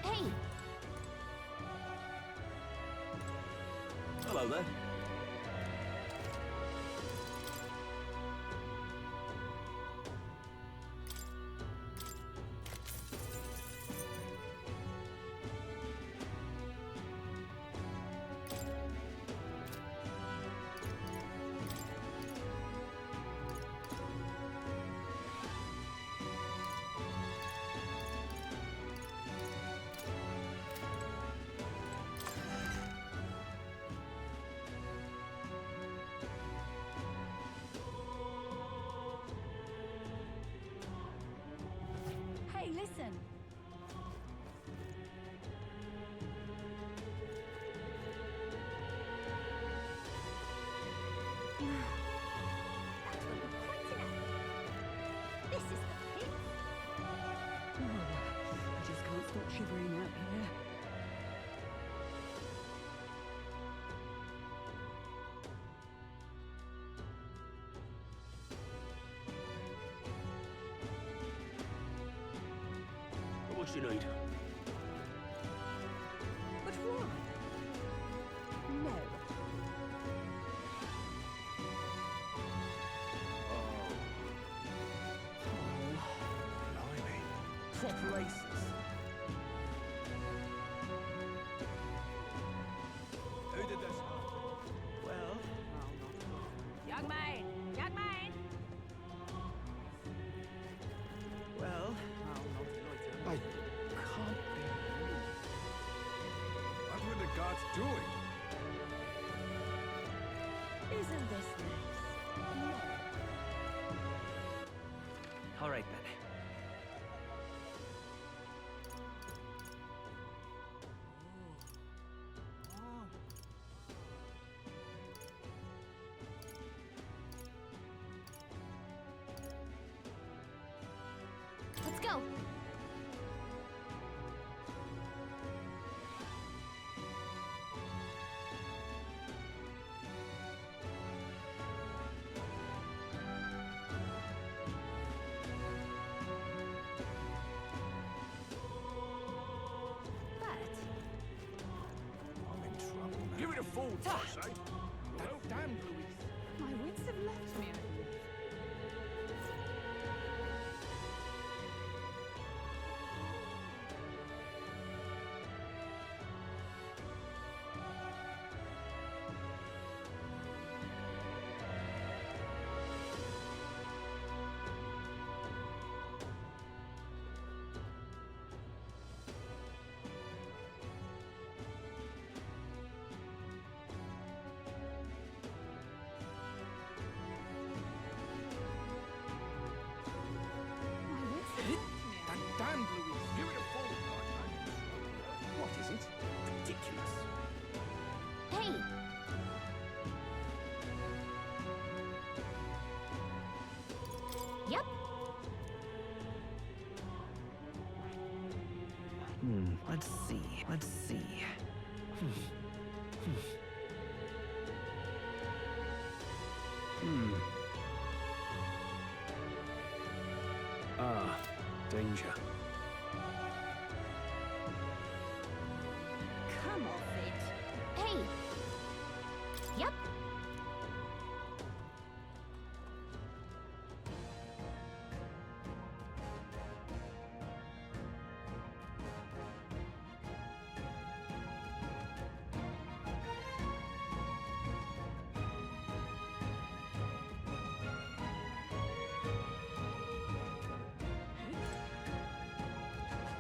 Hey! Hello there. stop shivering out here. What you need? But why? No. Proper aces. Who did this? Well, Young man! Young man! well, I can't be. What were the guards doing? Isn't this nice? All right then. Let's go. I'm in trouble now. Give it a full toss, eh? Well done, Louis. My wits have left me, I believe. That damned Louis! Give it a full toss, eh? What is it? Ridiculous. Hey! Yep. Let's see. Let's see. Ah, danger. Come off it. Hey! Yep.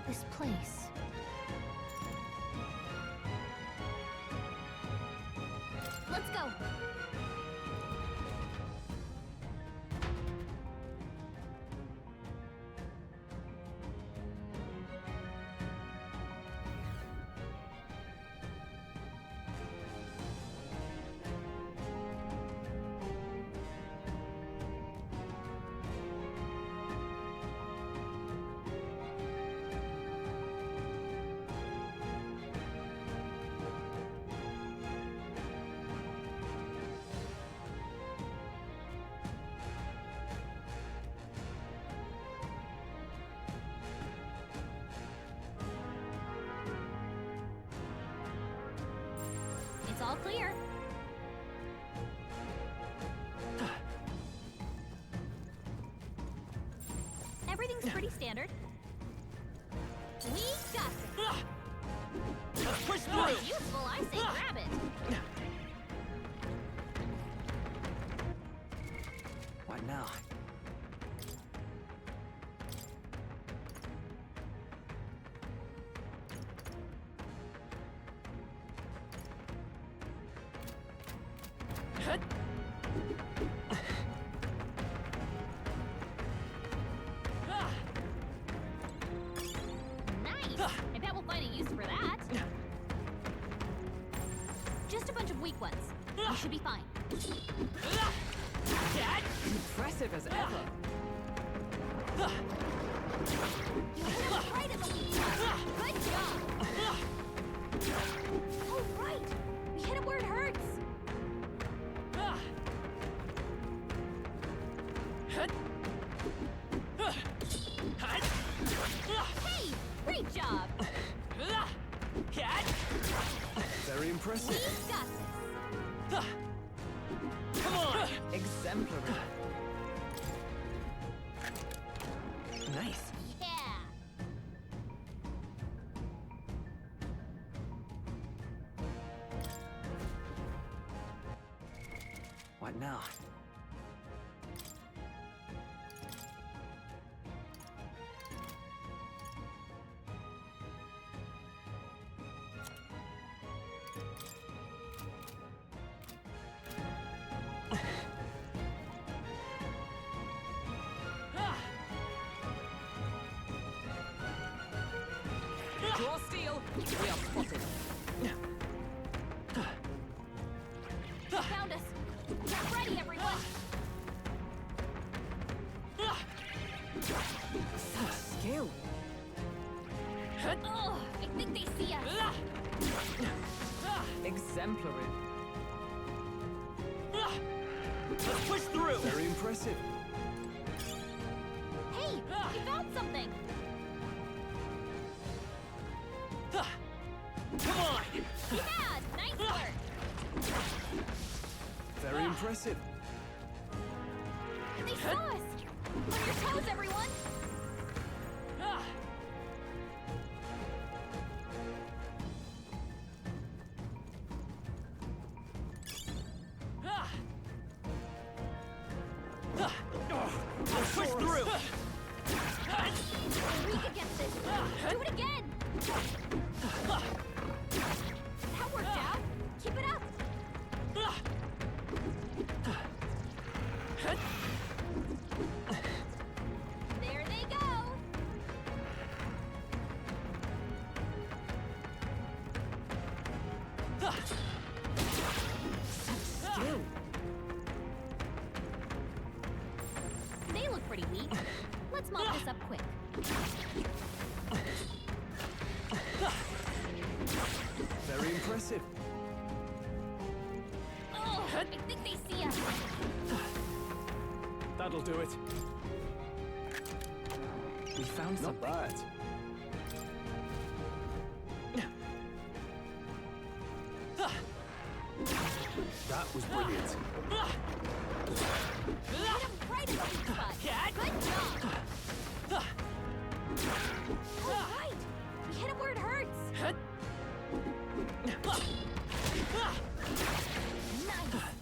This place. Let's go. It's all clear. Everything's pretty standard. We got this. Push through! Useful, I say grab it. What now? Nice! I bet we'll find a use for that. Just a bunch of weak ones. We should be fine. Impressive as ever. You hit him right in the weak spot. Good Very impressive. We got this. Come on! Exemplary. Nice. Yeah. What now? Draw steel. We are spotted. Found us. Get ready, everyone. Skill. Oh, I think they see us. Exemplary. Let's push through! Very impressive. Hey, we found something. Come on! Yeah, nice work. Very impressive. They saw us. On your toes, everyone. Let's push through! We can get this. Do it again. That worked out. Keep it up. There they go. Skill. They look pretty weak. Let's mop this up quick. Very impressive. Oh, I think they see us. That'll do it. We found Not something. bad. That was brilliant. Hit him right in the sweet spot. Good job. Oh, right. We hit him where it hurts. Nice.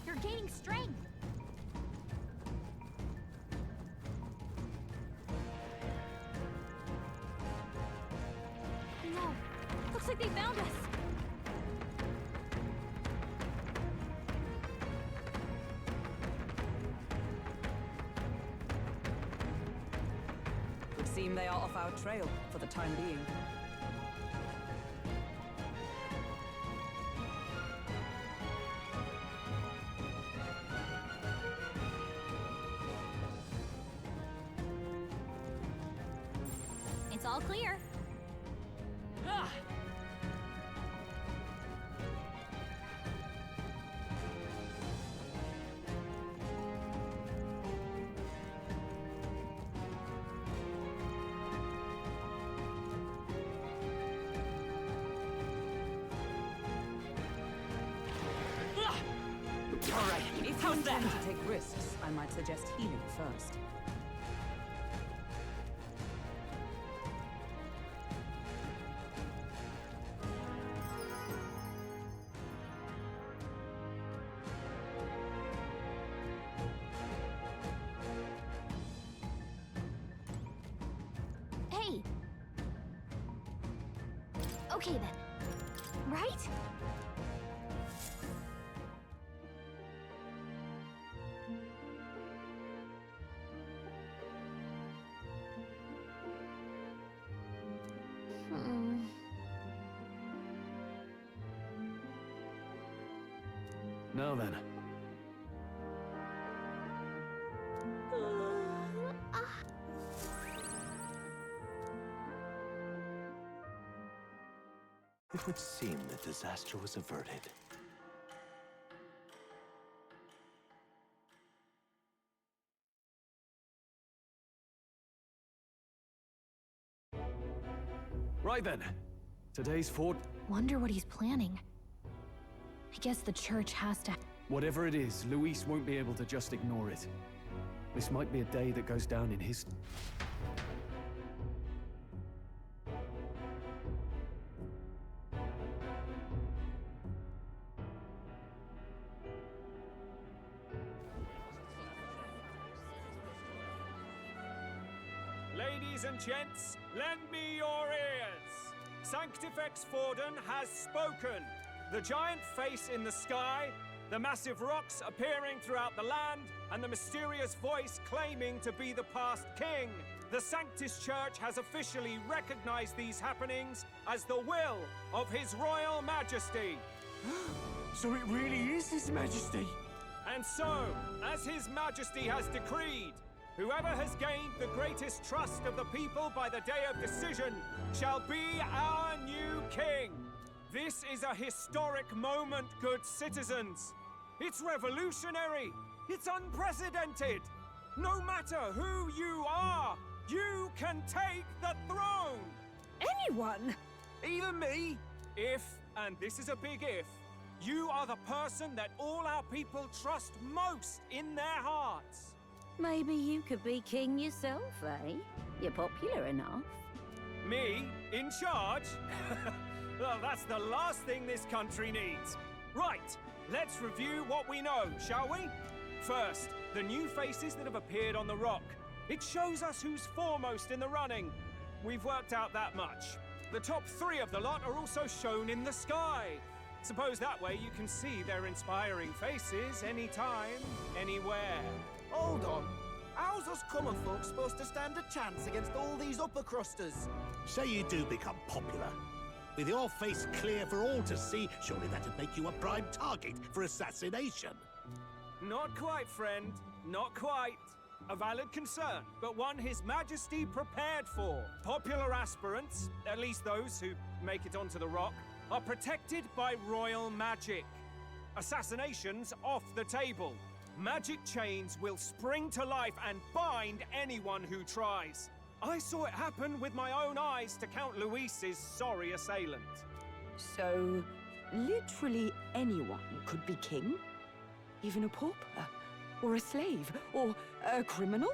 You're gaining strength. No. Looks like they found us. Would seem they are off our trail for the time being. It's all clear. All right, If you intend to take risks, I might suggest healing first. Hey. Okay then. Right? Now then. It would seem that disaster was averted. Right then. Today's fort. Wonder what he's planning. I guess the church has to... Whatever it is, Luis won't be able to just ignore it. This might be a day that goes down in history. Ladies and gents, lend me your ears. Sanctifex Forden has spoken. The giant face in the sky, the massive rocks appearing throughout the land, and the mysterious voice claiming to be the past king. The Sanctus Church has officially recognized these happenings as the will of His Royal Majesty. So it really is His Majesty? And so, as His Majesty has decreed, whoever has gained the greatest trust of the people by the day of decision shall be our new king. This is a historic moment, good citizens. It's revolutionary. It's unprecedented. No matter who you are, you can take the throne. Anyone? Even me. If, and this is a big if, you are the person that all our people trust most in their hearts. Maybe you could be king yourself, eh? You're popular enough. Me? In charge? Well, that's the last thing this country needs. Right, let's review what we know, shall we? First, the new faces that have appeared on the rock. It shows us who's foremost in the running. We've worked out that much. The top 3 of the lot are also shown in the sky. Suppose that way you can see their inspiring faces anytime, anywhere. Hold on. How's us common folk supposed to stand a chance against all these upper crusters? Say you do become popular. With your face clear for all to see, surely that'd make you a prime target for assassination. Not quite, friend. Not quite. A valid concern, but one His Majesty prepared for. Popular aspirants, at least those who make it onto the rock, are protected by royal magic. Assassinations off the table. Magic chains will spring to life and bind anyone who tries. I saw it happen with my own eyes to Count Luis's sorry assailant. So, literally anyone could be king? Even a pauper? Or a slave? Or a criminal?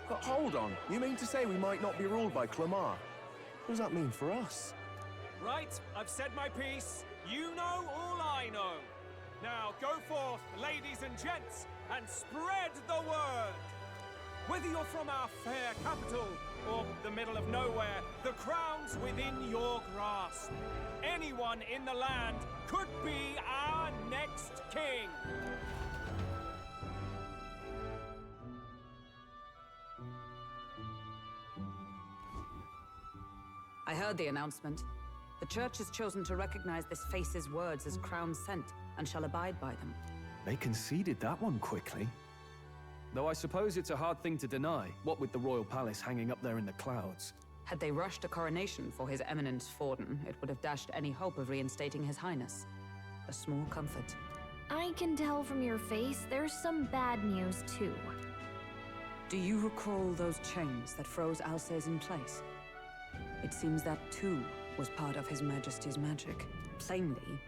But hold on, you mean to say we might not be ruled by Clamar? What does that mean for us? Right, I've said my piece. You know all I know. Now go forth, ladies and gents, and spread the word. Whether you're from our fair capital or the middle of nowhere, the crown's within your grasp. Anyone in the land could be our next king. I heard the announcement. The church has chosen to recognize this face's words as crown sent and shall abide by them. They conceded that one quickly. Though I suppose it's a hard thing to deny, what with the royal palace hanging up there in the clouds. Had they rushed a coronation for His Eminence Forden, it would have dashed any hope of reinstating His Highness. A small comfort. I can tell from your face there's some bad news, too. Do you recall those chains that froze Alsace in place? It seems that, too, was part of His Majesty's magic. Plainly,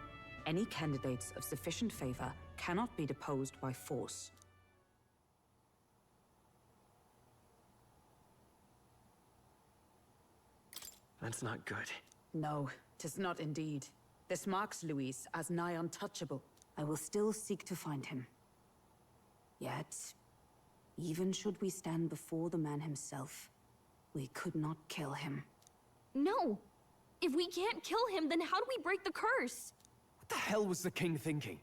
any candidates of sufficient favor cannot be deposed by force. That's not good. No, 'tis not indeed. This marks Luis as nigh untouchable. I will still seek to find him. Yet, even should we stand before the man himself, we could not kill him. No! If we can't kill him, then how do we break the curse? What the hell was the king thinking?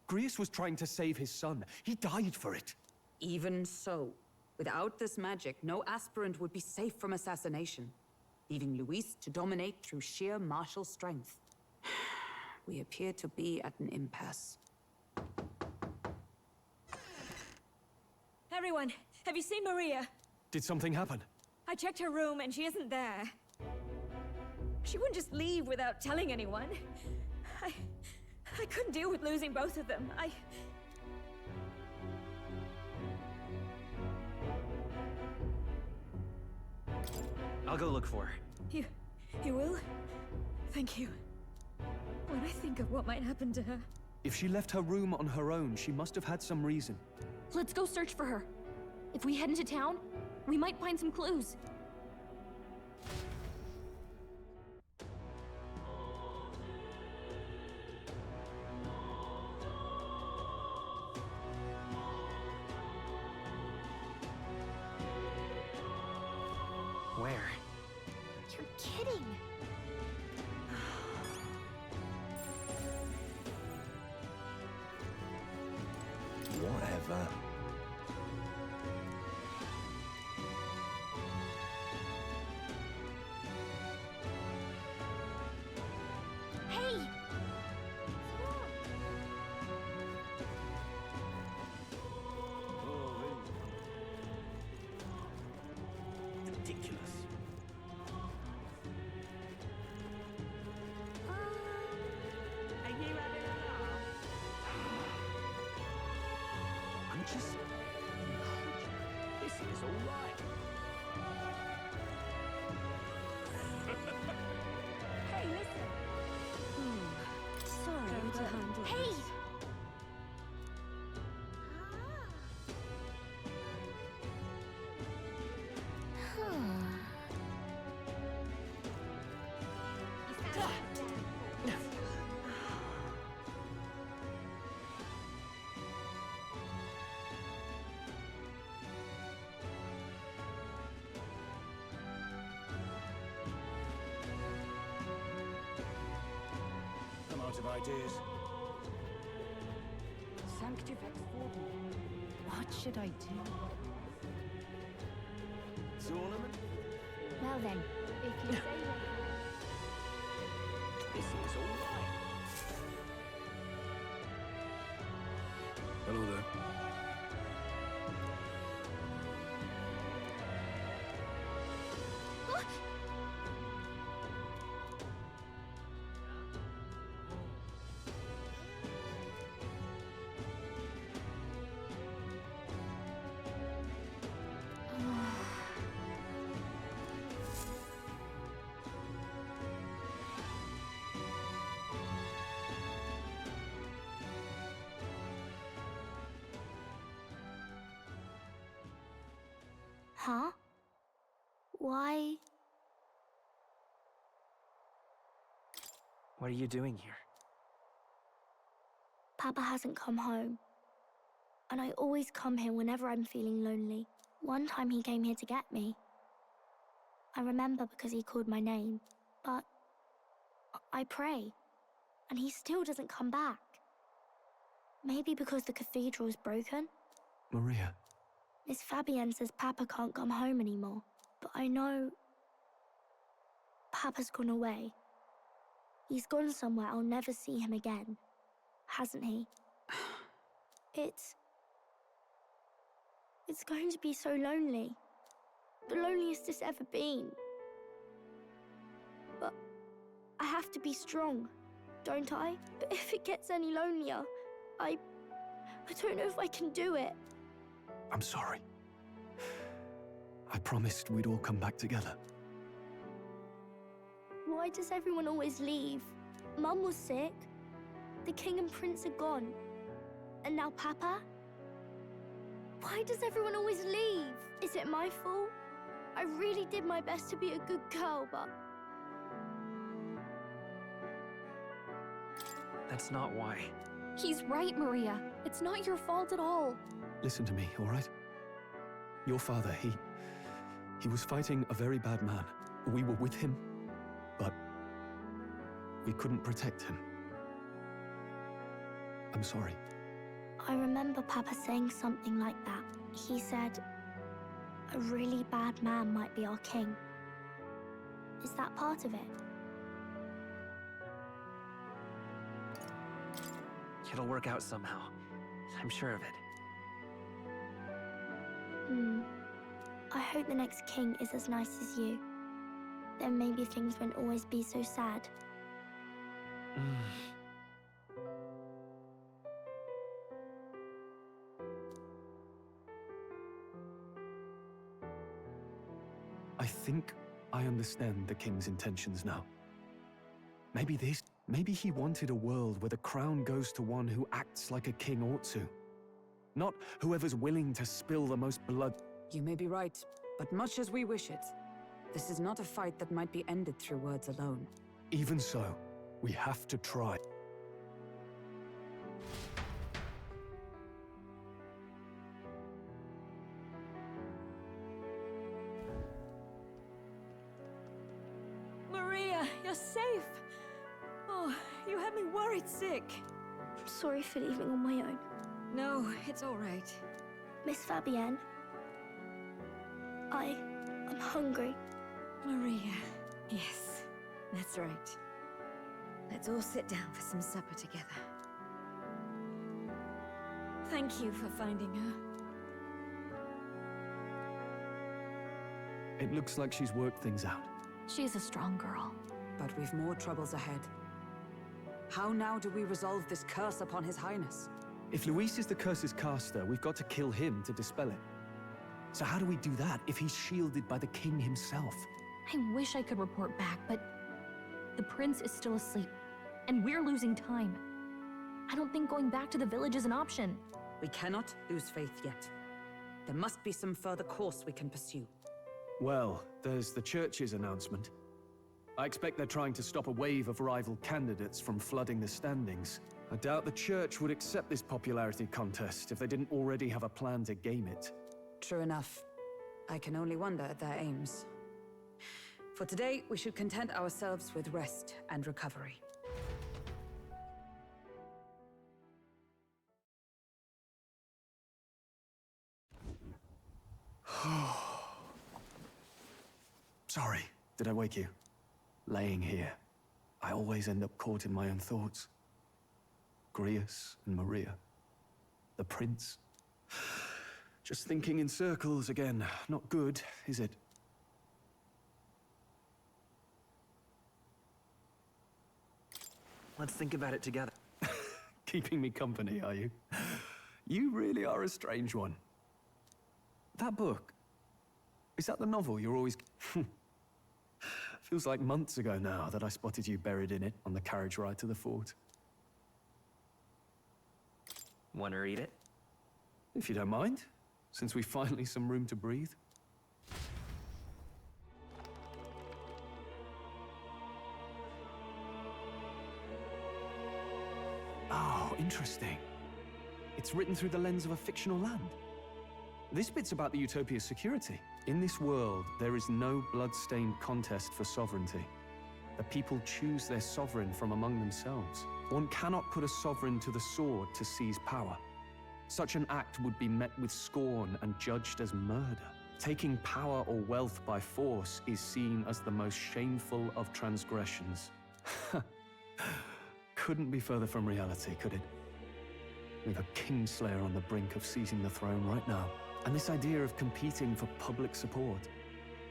Grius was trying to save his son. He died for it. Even so, without this magic, no aspirant would be safe from assassination, leaving Luis to dominate through sheer martial strength. We appear to be at an impasse. Everyone, have you seen Maria? Did something happen? I checked her room and she isn't there. She wouldn't just leave without telling anyone. I couldn't deal with losing both of them. I'll go look for her. You will? Thank you. When I think of what might happen to her... If she left her room on her own, she must have had some reason. Let's go search for her. If we head into town, we might find some clues. Where? You're kidding. Whatever. Hey! Ridiculous. Are you having a laugh? I'm just... This is all right. Hey, listen. Sorry to handle Hey! this. I'm out of ideas. Sanctifex Warden. What should I do? Tournament? Well then, if you say This is all right. Hello there. Huh? Why? What are you doing here? Papa hasn't come home. And I always come here whenever I'm feeling lonely. One time he came here to get me. I remember because he called my name. But I pray. And he still doesn't come back. Maybe because the cathedral's broken? Maria. Miss Fabienne says Papa can't come home anymore. But I know... Papa's gone away. He's gone somewhere I'll never see him again. Hasn't he? It's going to be so lonely. The loneliest it's ever been. But I have to be strong, don't I? But if it gets any lonelier, I don't know if I can do it. I'm sorry. I promised we'd all come back together. Why does everyone always leave? Mum was sick. The king and prince are gone. And now Papa? Why does everyone always leave? Is it my fault? I really did my best to be a good girl, but... That's not why. He's right, Maria. It's not your fault at all. Listen to me, all right? Your father, he was fighting a very bad man. We were with him, but we couldn't protect him. I'm sorry. I remember Papa saying something like that. He said, a really bad man might be our king. Is that part of it? It'll work out somehow. I'm sure of it. I hope the next king is as nice as you. Then maybe things won't always be so sad. I think I understand the king's intentions now. Maybe Maybe he wanted a world where the crown goes to one who acts like a king ought to. Not whoever's willing to spill the most blood. You may be right, but much as we wish it, this is not a fight that might be ended through words alone. Even so, we have to try. Maria, you're safe! Oh, you had me worried sick. I'm sorry for leaving on my own. No, it's all right. Miss Fabienne, I'm hungry. Maria, yes, that's right. Let's all sit down for some supper together. Thank you for finding her. It looks like she's worked things out. She's a strong girl. But we've more troubles ahead. How now do we resolve this curse upon His Highness? If Luis is the curse's caster, we've got to kill him to dispel it. So how do we do that if he's shielded by the king himself? I wish I could report back, but the prince is still asleep, and we're losing time. I don't think going back to the village is an option. We cannot lose faith yet. There must be some further course we can pursue. Well, there's the church's announcement. I expect they're trying to stop a wave of rival candidates from flooding the standings. I doubt the church would accept this popularity contest if they didn't already have a plan to game it. True enough. I can only wonder at their aims. For today, we should content ourselves with rest and recovery. Sorry, did I wake you? Laying here, I always end up caught in my own thoughts. Grius and Maria. The prince. Just thinking in circles again. Not good, is it? Let's think about it together. Keeping me company, are you? You really are a strange one. That book, is that the novel you're always... Feels like months ago now that I spotted you buried in it on the carriage ride to the fort. Want to read it? If you don't mind, since we've finally some room to breathe. Oh, interesting. It's written through the lens of a fictional land. This bit's about the Utopia's security. In this world, there is no blood-stained contest for sovereignty. The people choose their sovereign from among themselves. One cannot put a sovereign to the sword to seize power. Such an act would be met with scorn and judged as murder. Taking power or wealth by force is seen as the most shameful of transgressions. Couldn't be further from reality, could it? We've a kingslayer on the brink of seizing the throne right now. And this idea of competing for public support.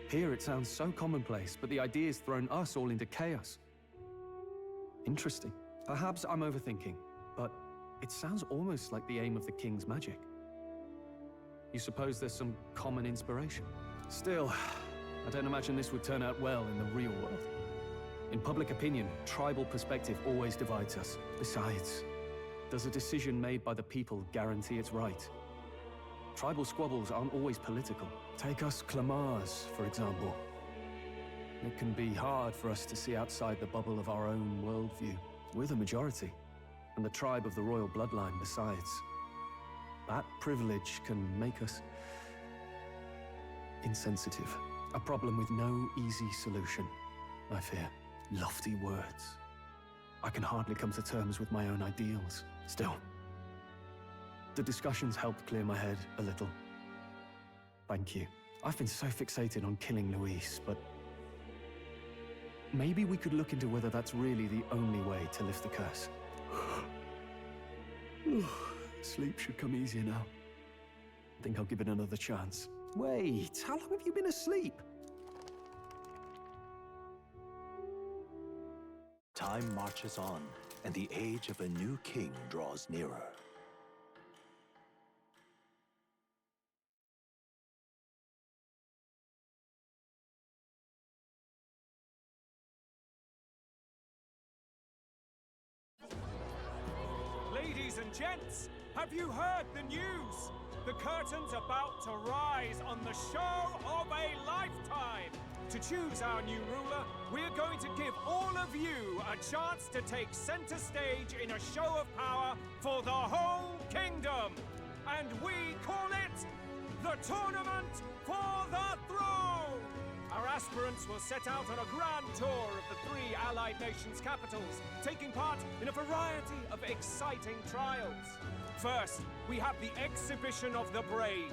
Here it sounds so commonplace, but the idea's thrown us all into chaos. Interesting. Perhaps I'm overthinking, but it sounds almost like the aim of the king's magic. You suppose there's some common inspiration? Still, I don't imagine this would turn out well in the real world. In public opinion, tribal perspective always divides us. Besides, does a decision made by the people guarantee it's right? Tribal squabbles aren't always political. Take us Clamars, for example. It can be hard for us to see outside the bubble of our own worldview. We're the majority, and the tribe of the royal bloodline besides. That privilege can make us insensitive. A problem with no easy solution, I fear. Lofty words. I can hardly come to terms with my own ideals. Still, the discussions helped clear my head a little. Thank you. I've been so fixated on killing Luis, but maybe we could look into whether that's really the only way to lift the curse. Sleep should come easier now. I think I'll give it another chance. Wait, how long have you been asleep? Time marches on, and the age of a new king draws nearer. ladies and gents, have you heard the news? The curtain's about to rise on the show of a lifetime. To choose our new ruler, we're going to give all of you a chance to take center stage in a show of power for the whole kingdom. And we call it the Tournament for the Throne! Our aspirants will set out on a grand tour of the 3 allied nations' capitals, taking part in a variety of exciting trials. First, we have the Exhibition of the Brave.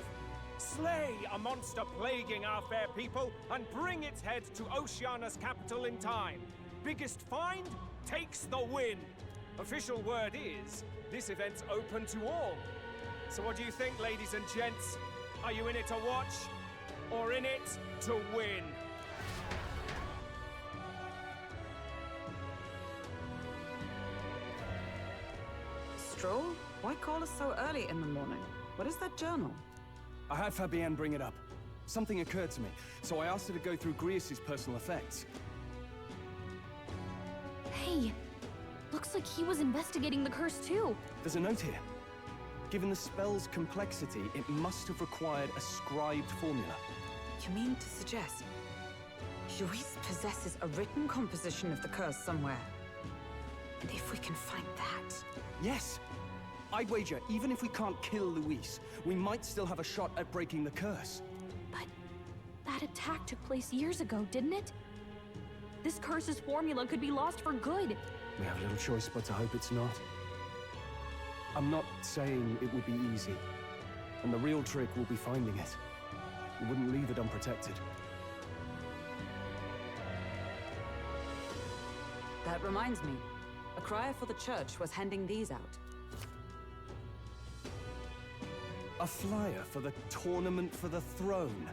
Slay a monster plaguing our fair people and bring its head to Oceania's capital in time. Biggest find takes the win. Official word is, this event's open to all. So what do you think, ladies and gents? Are you in it to watch, or in it to win? Stroll? Why call us so early in the morning? What is that journal? I had Fabienne bring it up. Something occurred to me, so I asked her to go through Grius' personal effects. Hey, looks like he was investigating the curse too. There's a note here. Given the spell's complexity, it must have required a scribed formula. You mean to suggest Luis possesses a written composition of the curse somewhere? And if we can find that... Yes! I'd wager, even if we can't kill Luis, we might still have a shot at breaking the curse. But that attack took place years ago, didn't it? This curse's formula could be lost for good. We have little choice but to hope it's not. I'm not saying it would be easy. And the real trick will be finding it. We wouldn't leave it unprotected. That reminds me. A crier for the church was handing these out. A flyer for the Tournament for the Throne.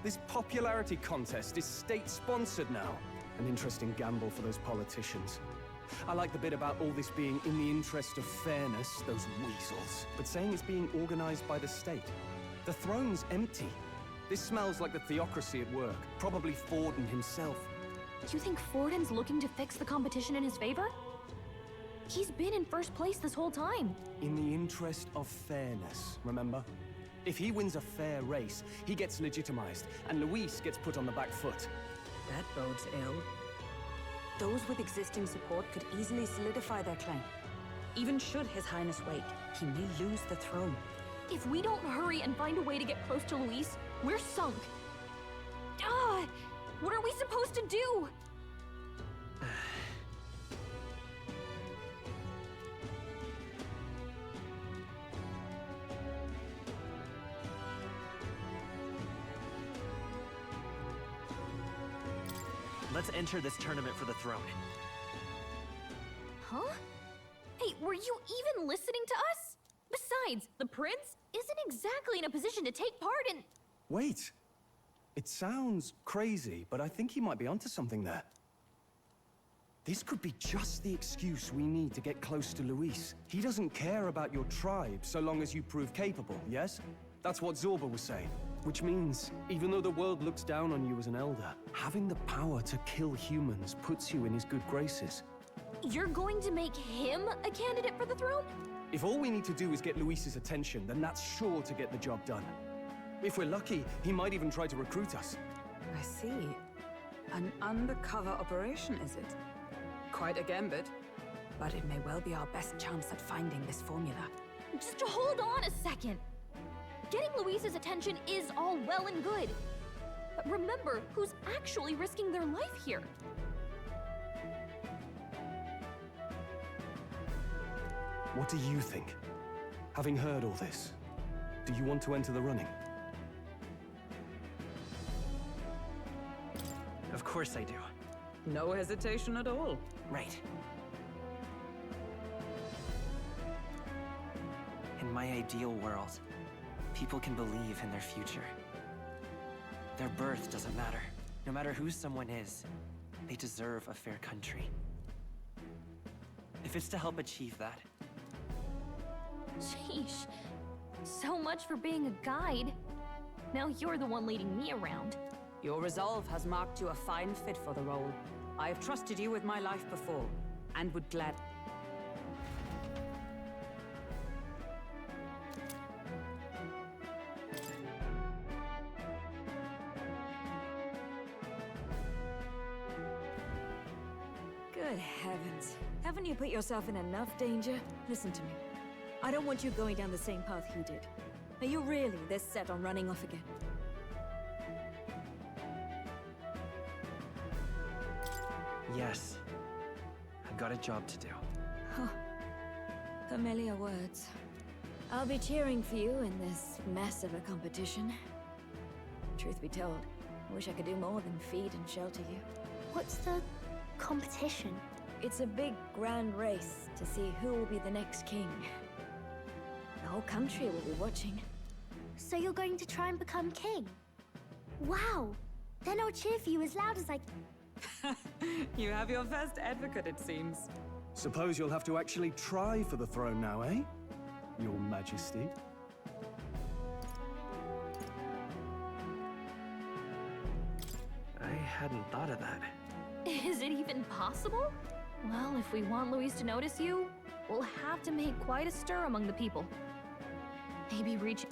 This popularity contest is state-sponsored now. An interesting gamble for those politicians. I like the bit about all this being in the interest of fairness, those weasels. But saying it's being organized by the state. The throne's empty. This smells like the theocracy at work. Probably Forden himself. You think Forden's looking to fix the competition in his favor? He's been in first place this whole time. In the interest of fairness, remember? If he wins a fair race, he gets legitimized, and Luis gets put on the back foot. That bodes ill. Those with existing support could easily solidify their claim. Even should His Highness wake, he may lose the throne. If we don't hurry and find a way to get close to Luis, we're sunk. Ah! What are we supposed to do? Let's enter this tournament for the throne. Huh? Hey, were you even listening to us? Besides, the prince isn't exactly in a position to take part in... Wait. It sounds crazy, but I think he might be onto something there. This could be just the excuse we need to get close to Luis. He doesn't care about your tribe so long as you prove capable, yes? That's what Zorba was saying. Which means, even though the world looks down on you as an elder, having the power to kill humans puts you in his good graces. You're going to make him a candidate for the throne? If all we need to do is get Luis's attention, then that's sure to get the job done. If we're lucky, he might even try to recruit us. I see. An undercover operation, is it? Quite a gambit. But it may well be our best chance at finding this formula. Just hold on a second. Getting Luis's attention is all well and good. But remember who's actually risking their life here. What do you think? Having heard all this, do you want to enter the running? Of course I do. No hesitation at all. Right. In my ideal world, people can believe in their future. Their birth doesn't matter. No matter who someone is, they deserve a fair country. If it's to help achieve that. Sheesh. So much for being a guide. Now you're the one leading me around. Your resolve has marked you a fine fit for the role. I have trusted you with my life before, and would glad... Good heavens. Haven't you put yourself in enough danger? Listen to me. I don't want you going down the same path he did. Are you really this set on running off again? Yes. I've got a job to do. Huh. Familiar words. I'll be cheering for you in this mess of a competition. Truth be told, I wish I could do more than feed and shelter you. What's the competition? It's a big, grand race to see who will be the next king. The whole country will be watching. So you're going to try and become king? Wow! Then I'll cheer for you as loud as I... You have your first advocate, it seems. Suppose you'll have to actually try for the throne now, eh? Your Majesty. I hadn't thought of that. Is it even possible? Well, if we want Luis to notice you, we'll have to make quite a stir among the people. Maybe reach...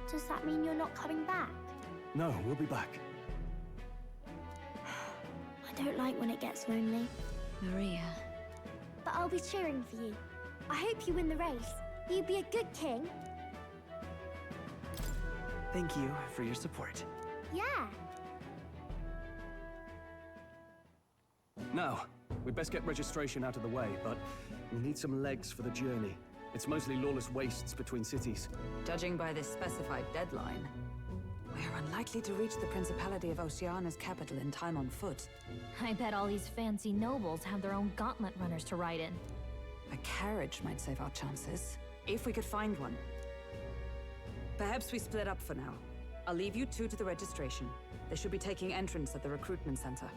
Does that mean you're not coming back? No, we'll be back. I don't like when it gets lonely. Maria. But I'll be cheering for you. I hope you win the race. You'd be a good king. Thank you for your support. Yeah. Now, we'd best get registration out of the way, but we'll need some legs for the journey. It's mostly lawless wastes between cities. Judging by this specified deadline, we're unlikely to reach the Principality of Oceana's capital in time on foot. I bet all these fancy nobles have their own gauntlet runners to ride in. A carriage might save our chances, if we could find one. Perhaps we split up for now. I'll leave you two to the registration. They should be taking entrance at the recruitment center.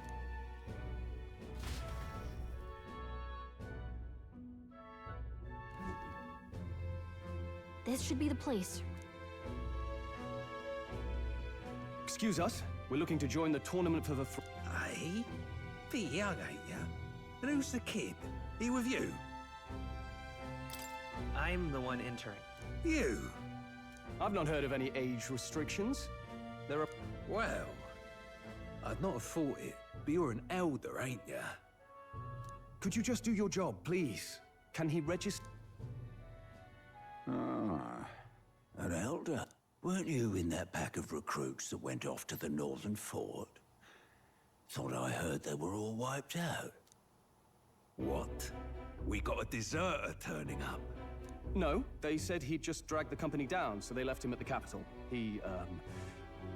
This should be the place. Excuse us, we're looking to join the tournament for the Aye? Be young, ain't ya? And who's the kid? He with you? I'm the one entering. You? I've not heard of any age restrictions. There are... Well, I'd not have thought it, but you're an elder, ain't ya? Could you just do your job, please? Can he register? Ah, an elder? Weren't you in that pack of recruits that went off to the northern fort? Thought I heard they were all wiped out. What? We got a deserter turning up? No, they said he'd just dragged the company down, so they left him at the capital. He,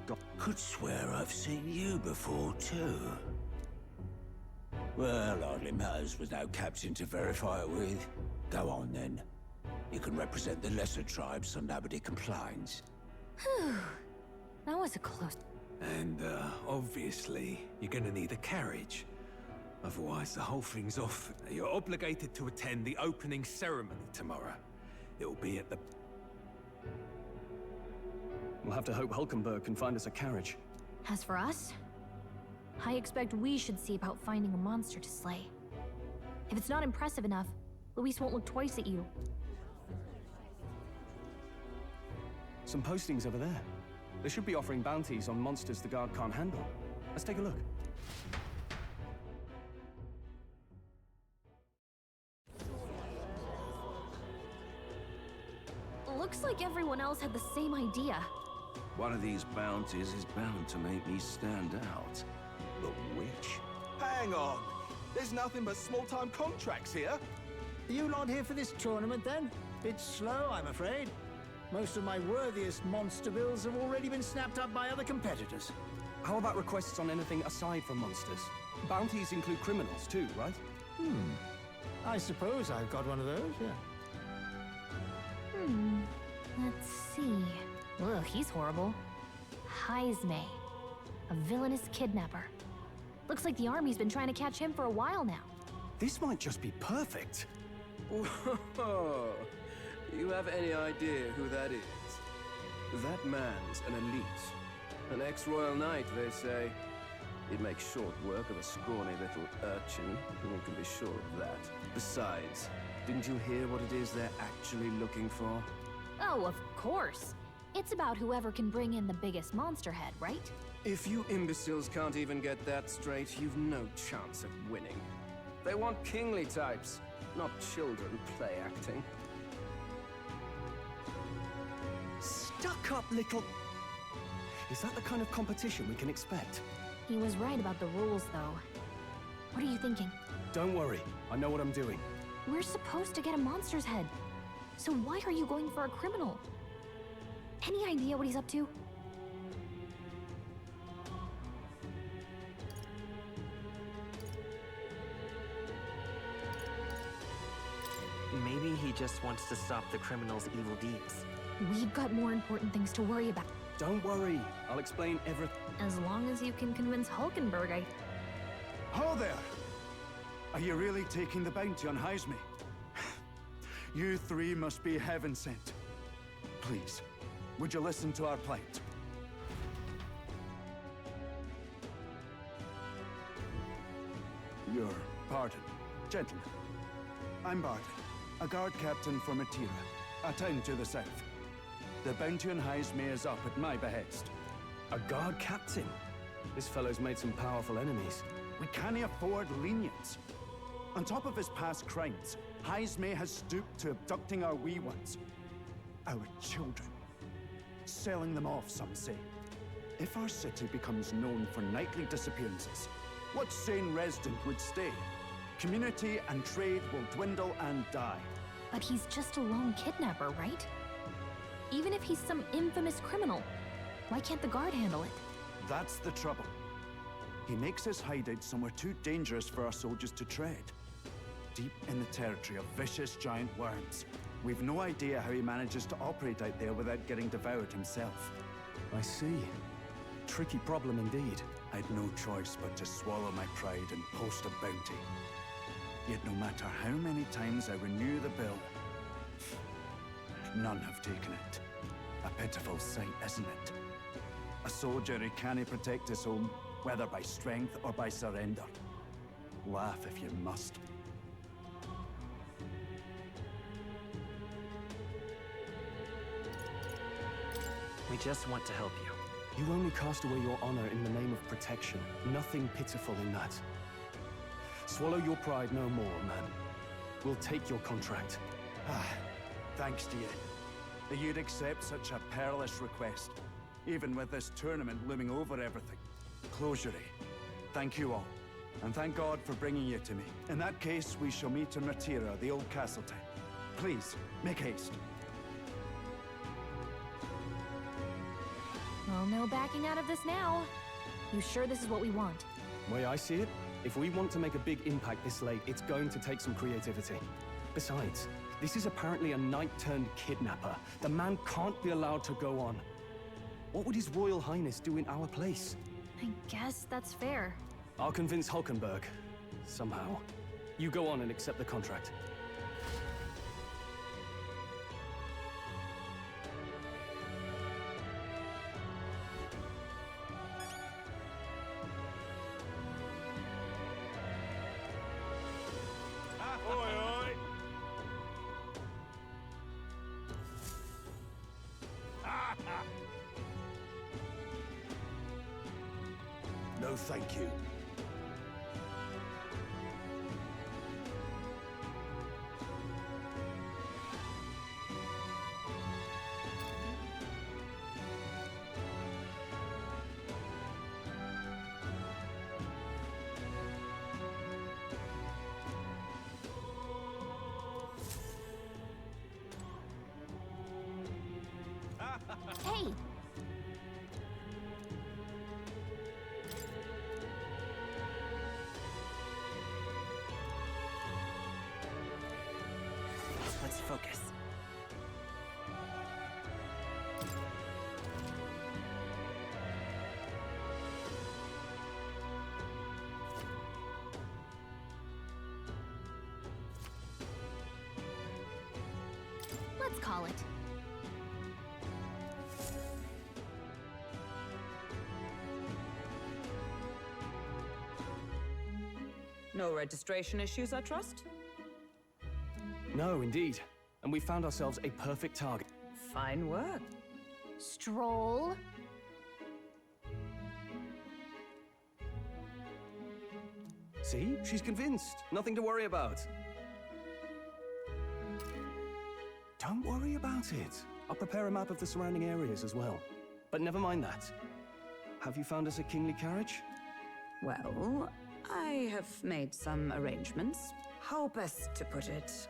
got... Could swear I've seen you before, too. Well, hardly matters with no captain to verify it with. Go on, then. You can represent the lesser tribes so nobody complains. Whew. That was a close... And, obviously, you're gonna need a carriage. Otherwise, the whole thing's off. You're obligated to attend the opening ceremony tomorrow. It'll be at the... We'll have to hope Hulkenberg can find us a carriage. As for us, I expect we should see about finding a monster to slay. If it's not impressive enough, Luis won't look twice at you. Some postings over there. They should be offering bounties on monsters the guard can't handle. Let's take a look. Looks like everyone else had the same idea. One of these bounties is bound to make me stand out. The witch? Hang on! There's nothing but small-time contracts here. Are you not here for this tournament, then? Bit slow, I'm afraid. Most of my worthiest monster bills have already been snapped up by other competitors. How about requests on anything aside from monsters? Bounties include criminals too, right? I suppose I've got one of those, yeah. Let's see. Ugh, he's horrible. Heisme. A villainous kidnapper. Looks like the army's been trying to catch him for a while now. This might just be perfect. Whoa! You have any idea who that is? That man's an elite. An ex-royal knight, they say. He'd make short work of a scrawny little urchin. One can be sure of that. Besides, didn't you hear what it is they're actually looking for? Oh, of course. It's about whoever can bring in the biggest monster head, right? If you imbeciles can't even get that straight, you've no chance of winning. They want kingly types, not children play acting. Stuck-up little... Is that the kind of competition we can expect? He was right about the rules, though. What are you thinking? Don't worry, I know what I'm doing. We're supposed to get a monster's head. So why are you going for a criminal? Any idea what he's up to? Maybe he just wants to stop the criminal's evil deeds. We've got more important things to worry about. Don't worry, I'll explain everything. As long as you can convince Hulkenberg, I... Ho there! Are you really taking the bounty on Heisme? You three must be heaven sent. Please, would you listen to our plight? Your pardon, gentlemen. I'm Barton, a guard captain for Matira, a town to the south. The bounty on Heisme is up at my behest. A guard captain? This fellow's made some powerful enemies. We can't afford lenience. On top of his past crimes, Heisme has stooped to abducting our wee ones. Our children. Selling them off, some say. If our city becomes known for nightly disappearances, what sane resident would stay? Community and trade will dwindle and die. But he's just a lone kidnapper, right? Even if he's some infamous criminal, why can't the guard handle it? That's the trouble. He makes his hideout somewhere too dangerous for our soldiers to tread. Deep in the territory of vicious giant worms. We've no idea how he manages to operate out there without getting devoured himself. I see. Tricky problem indeed. I'd no choice but to swallow my pride and post a bounty. Yet no matter how many times I renew the bill, none have taken it. A pitiful sight, isn't it? A soldier who can't protect his home, whether by strength or by surrender. Laugh if you must. We just want to help you. You only cast away your honor in the name of protection. Nothing pitiful in that. Swallow your pride no more, man. We'll take your contract. Thanks to you. That you'd accept such a perilous request, even with this tournament looming over everything. Closure. Thank you all, and thank God for bringing you to me. In that case, we shall meet in Matira, the old castle town. Please, make haste. Well, no backing out of this now. You sure this is what we want? Way I see it, if we want to make a big impact this late, it's going to take some creativity. Besides, this is apparently a knight-turned-kidnapper. The man can't be allowed to go on. What would His Royal Highness do in our place? I guess that's fair. I'll convince Hulkenberg. Somehow. You go on and accept the contract. No, thank you. Hey! Let's focus. Let's call it. No registration issues, I trust? No, indeed. And we found ourselves a perfect target. Fine work. Stroll. See? She's convinced. Nothing to worry about. Don't worry about it. I'll prepare a map of the surrounding areas as well. But never mind that. Have you found us a kingly carriage? Well, I have made some arrangements. How best to put it?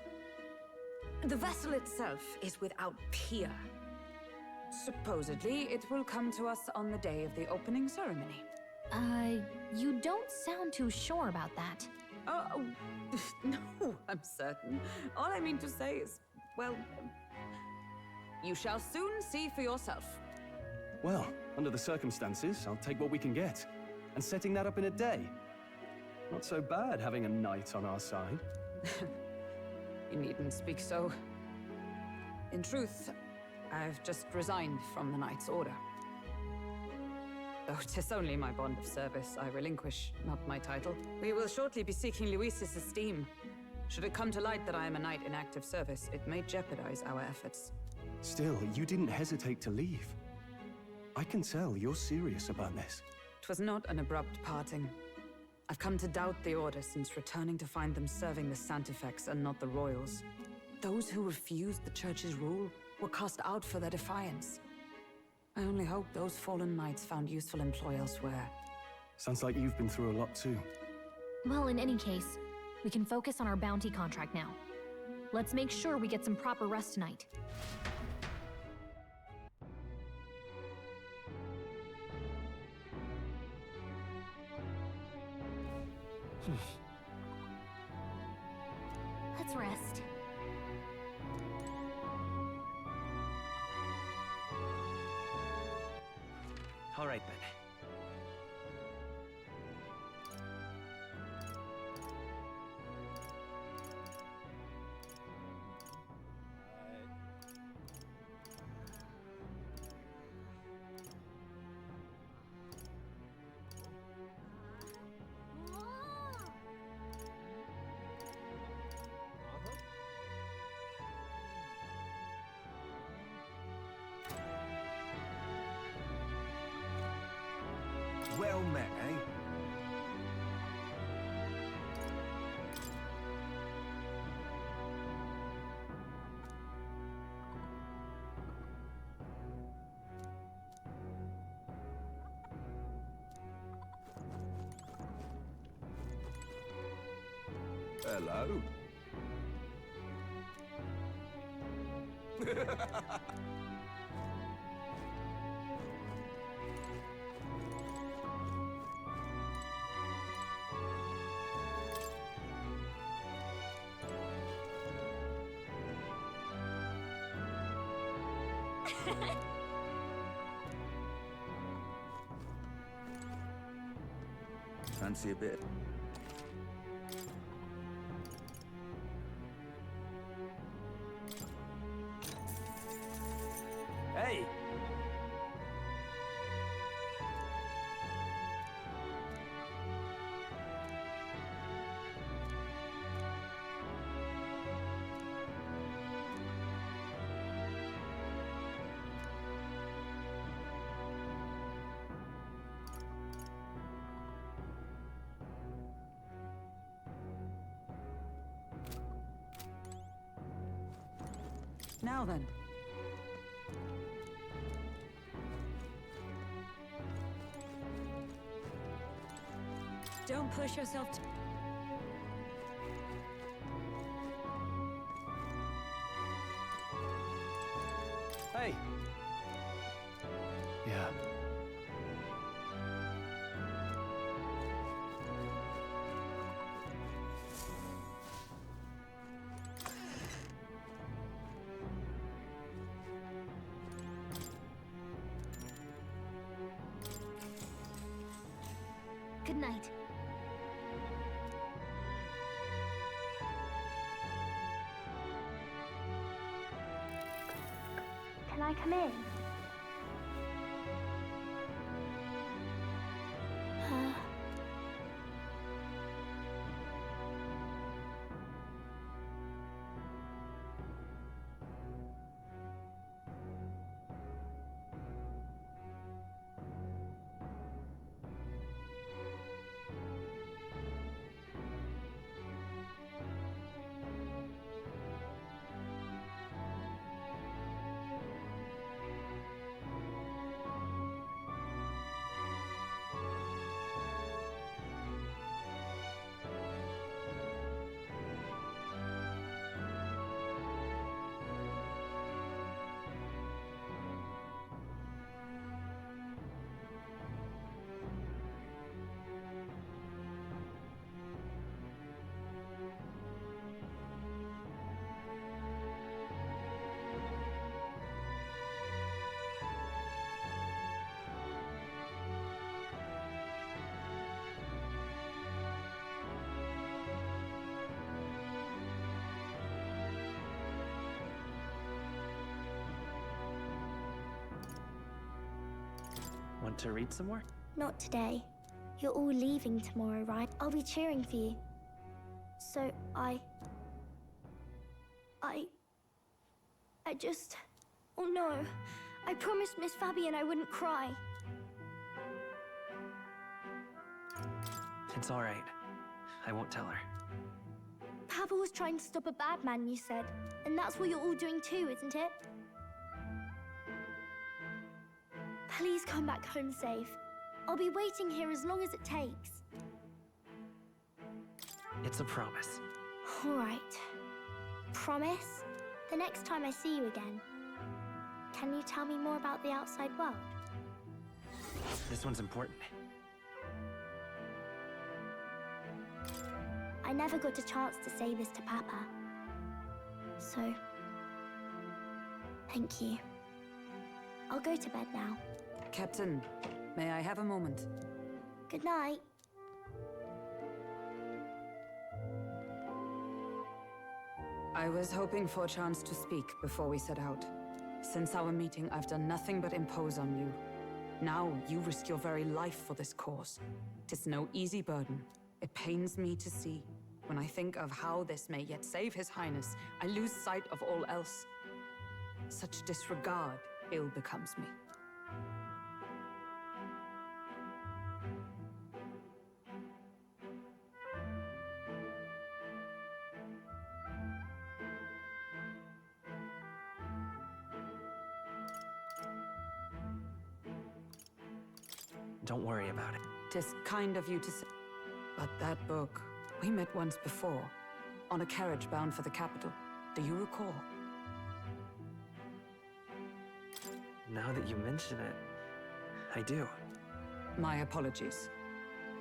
The vessel itself is without peer. Supposedly, it will come to us on the day of the opening ceremony. You don't sound too sure about that. Oh, no, I'm certain. All I mean to say is, well, you shall soon see for yourself. Well, under the circumstances, I'll take what we can get. And setting that up in a day. Not so bad having a knight on our side. You needn't speak so. In truth, I've just resigned from the Knight's Order. Though 'tis only my bond of service I relinquish, not my title. We will shortly be seeking Luis's esteem. Should it come to light that I am a knight in active service, it may jeopardize our efforts. Still, you didn't hesitate to leave. I can tell you're serious about this. 'Twas not an abrupt parting. I've come to doubt the Order since returning to find them serving the Santifex and not the Royals. Those who refused the Church's rule were cast out for their defiance. I only hope those fallen knights found useful employ elsewhere. Sounds like you've been through a lot too. Well, in any case, we can focus on our bounty contract now. Let's make sure we get some proper rest tonight. Let's rest. All right, then. Well met, eh? Hello. Fancy a bit? Hey! Now then. Don't push yourself too... Hey! Yeah. Good night. Can I come in? Want to read some more? Not today. You're all leaving tomorrow, right? I'll be cheering for you. So I just... Oh no. I promised Miss Fabian I wouldn't cry. It's all right. I won't tell her. Papa was trying to stop a bad man, you said. And that's what you're all doing too, isn't it? Please come back home safe. I'll be waiting here as long as it takes. It's a promise. All right. Promise? The next time I see you again. Can you tell me more about the outside world? This one's important. I never got a chance to say this to Papa. So, thank you. I'll go to bed now. Captain, may I have a moment? Good night. I was hoping for a chance to speak before we set out. Since our meeting, I've done nothing but impose on you. Now, you risk your very life for this cause. 'Tis no easy burden. It pains me to see. When I think of how this may yet save His Highness, I lose sight of all else. Such disregard ill becomes me. Don't worry about it. 'Tis kind of you to say. But that book, we met once before, on a carriage bound for the capital. Do you recall? Now that you mention it, I do. My apologies.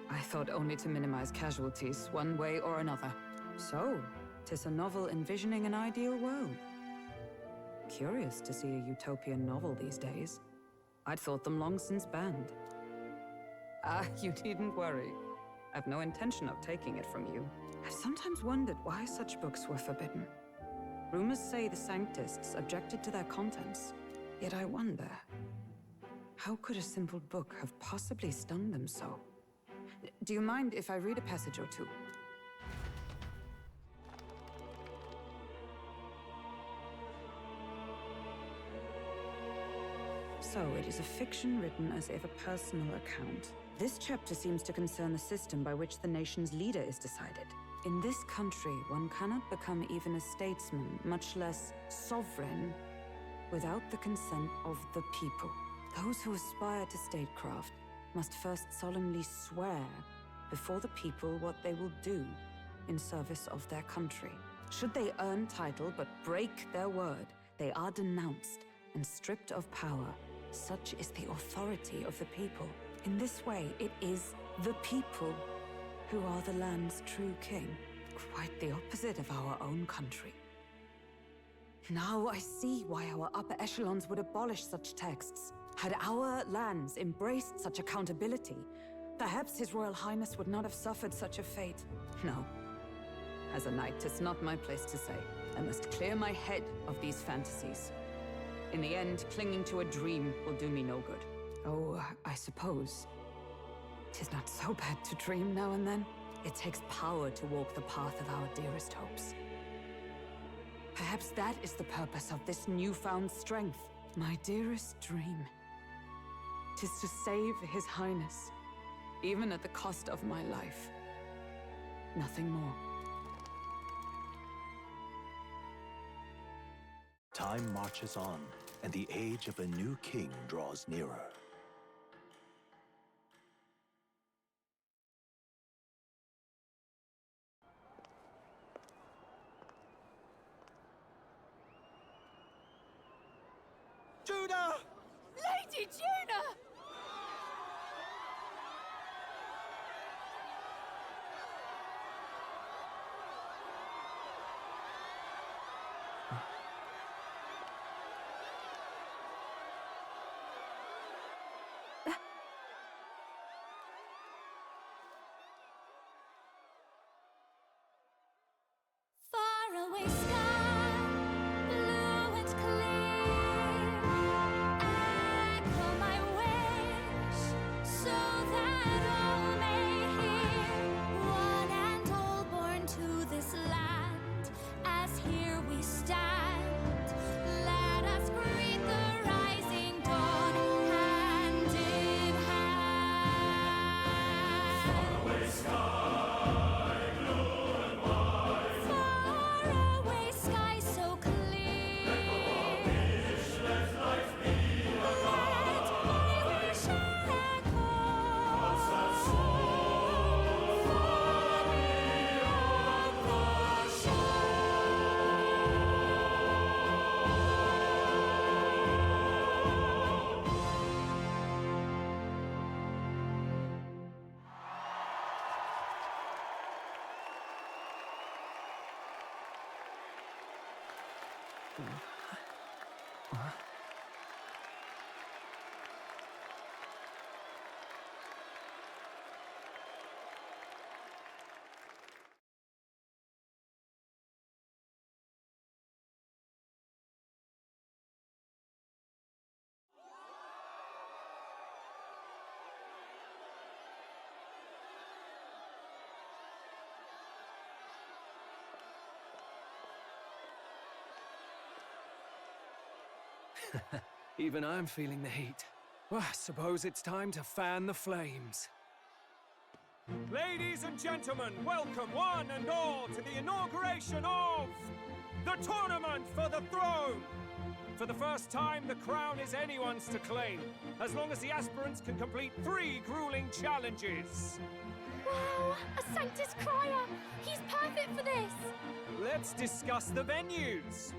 I thought only to minimize casualties, one way or another. So, 'tis a novel envisioning an ideal world. Curious to see a utopian novel these days. I'd thought them long since banned. Ah, you needn't worry. I've no intention of taking it from you. I've sometimes wondered why such books were forbidden. Rumors say the Sanctists objected to their contents. Yet I wonder, how could a simple book have possibly stung them so? Do you mind if I read a passage or two? So, it is a fiction written as if a personal account. This chapter seems to concern the system by which the nation's leader is decided. In this country, one cannot become even a statesman, much less sovereign, without the consent of the people. Those who aspire to statecraft must first solemnly swear before the people what they will do in service of their country. Should they earn title but break their word, they are denounced and stripped of power. Such is the authority of the people. In this way, it is the people who are the land's true king. Quite the opposite of our own country. Now I see why our upper echelons would abolish such texts. Had our lands embraced such accountability, perhaps His Royal Highness would not have suffered such a fate. No. As a knight, 'tis not my place to say. I must clear my head of these fantasies. In the end, clinging to a dream will do me no good. Oh, I suppose 'tis not so bad to dream now and then. It takes power to walk the path of our dearest hopes. Perhaps that is the purpose of this newfound strength. My dearest dream. 'Tis to save His Highness, even at the cost of my life. Nothing more. Time marches on, and the age of a new king draws nearer. Juna! Lady Juna! Faraway sky, blue and clear. Echo my way. to this land as here we stand. Let us greet the rising dawn hand in hand. Faraway sky, blue and white. Faraway sky so clear. Let the wish, let life be a guide. Let my wish echo. Once that soul far beyond the shore. Even I'm feeling the heat. Well, I suppose it's time to fan the flames. Ladies and gentlemen, welcome one and all to the inauguration of the Tournament for the Throne! For the first time, the crown is anyone's to claim, as long as the aspirants can complete 3 grueling challenges. Wow, a Sanctus Crier! He's perfect for this! Let's discuss the venues.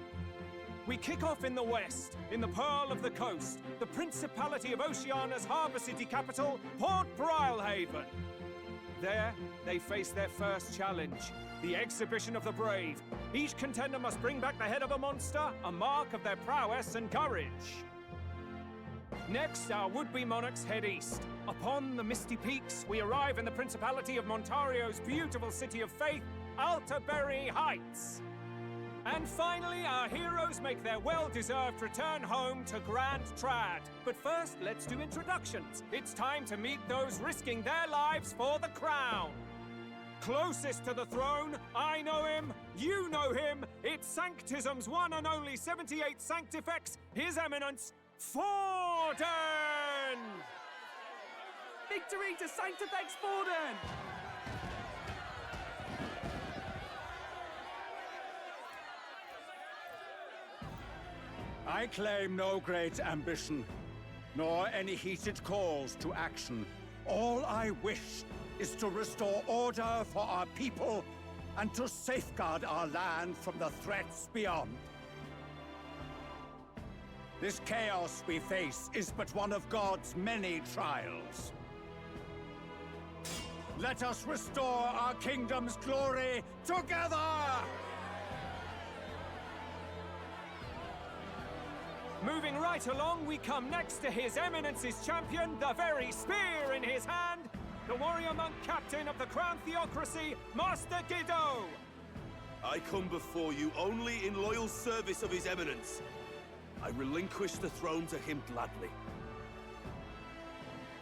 We kick off in the west, in the Pearl of the Coast, the Principality of Oceania's harbour city capital, Port Brilehaven. There, they face their first challenge, the Exhibition of the Brave. Each contender must bring back the head of a monster, a mark of their prowess and courage. Next, our would-be monarchs head east. Upon the misty peaks, we arrive in the Principality of Montario's beautiful city of faith, Altaberry Heights. And finally, our heroes make their well-deserved return home to Grand Trad. But first, let's do introductions. It's time to meet those risking their lives for the crown. Closest to the throne, I know him, you know him. It's Sanctism's one and only 78 Sanctifex, His Eminence, Forden! Victory to Sanctifex Forden! I claim no great ambition, nor any heated calls to action. All I wish is to restore order for our people and to safeguard our land from the threats beyond. This chaos we face is but one of God's many trials. Let us restore our kingdom's glory together! Moving right along, we come next to His Eminence's champion, the very spear in his hand, the warrior monk captain of the Crown Theocracy, Master Giddo! I come before you only in loyal service of His Eminence. I relinquish the throne to him gladly.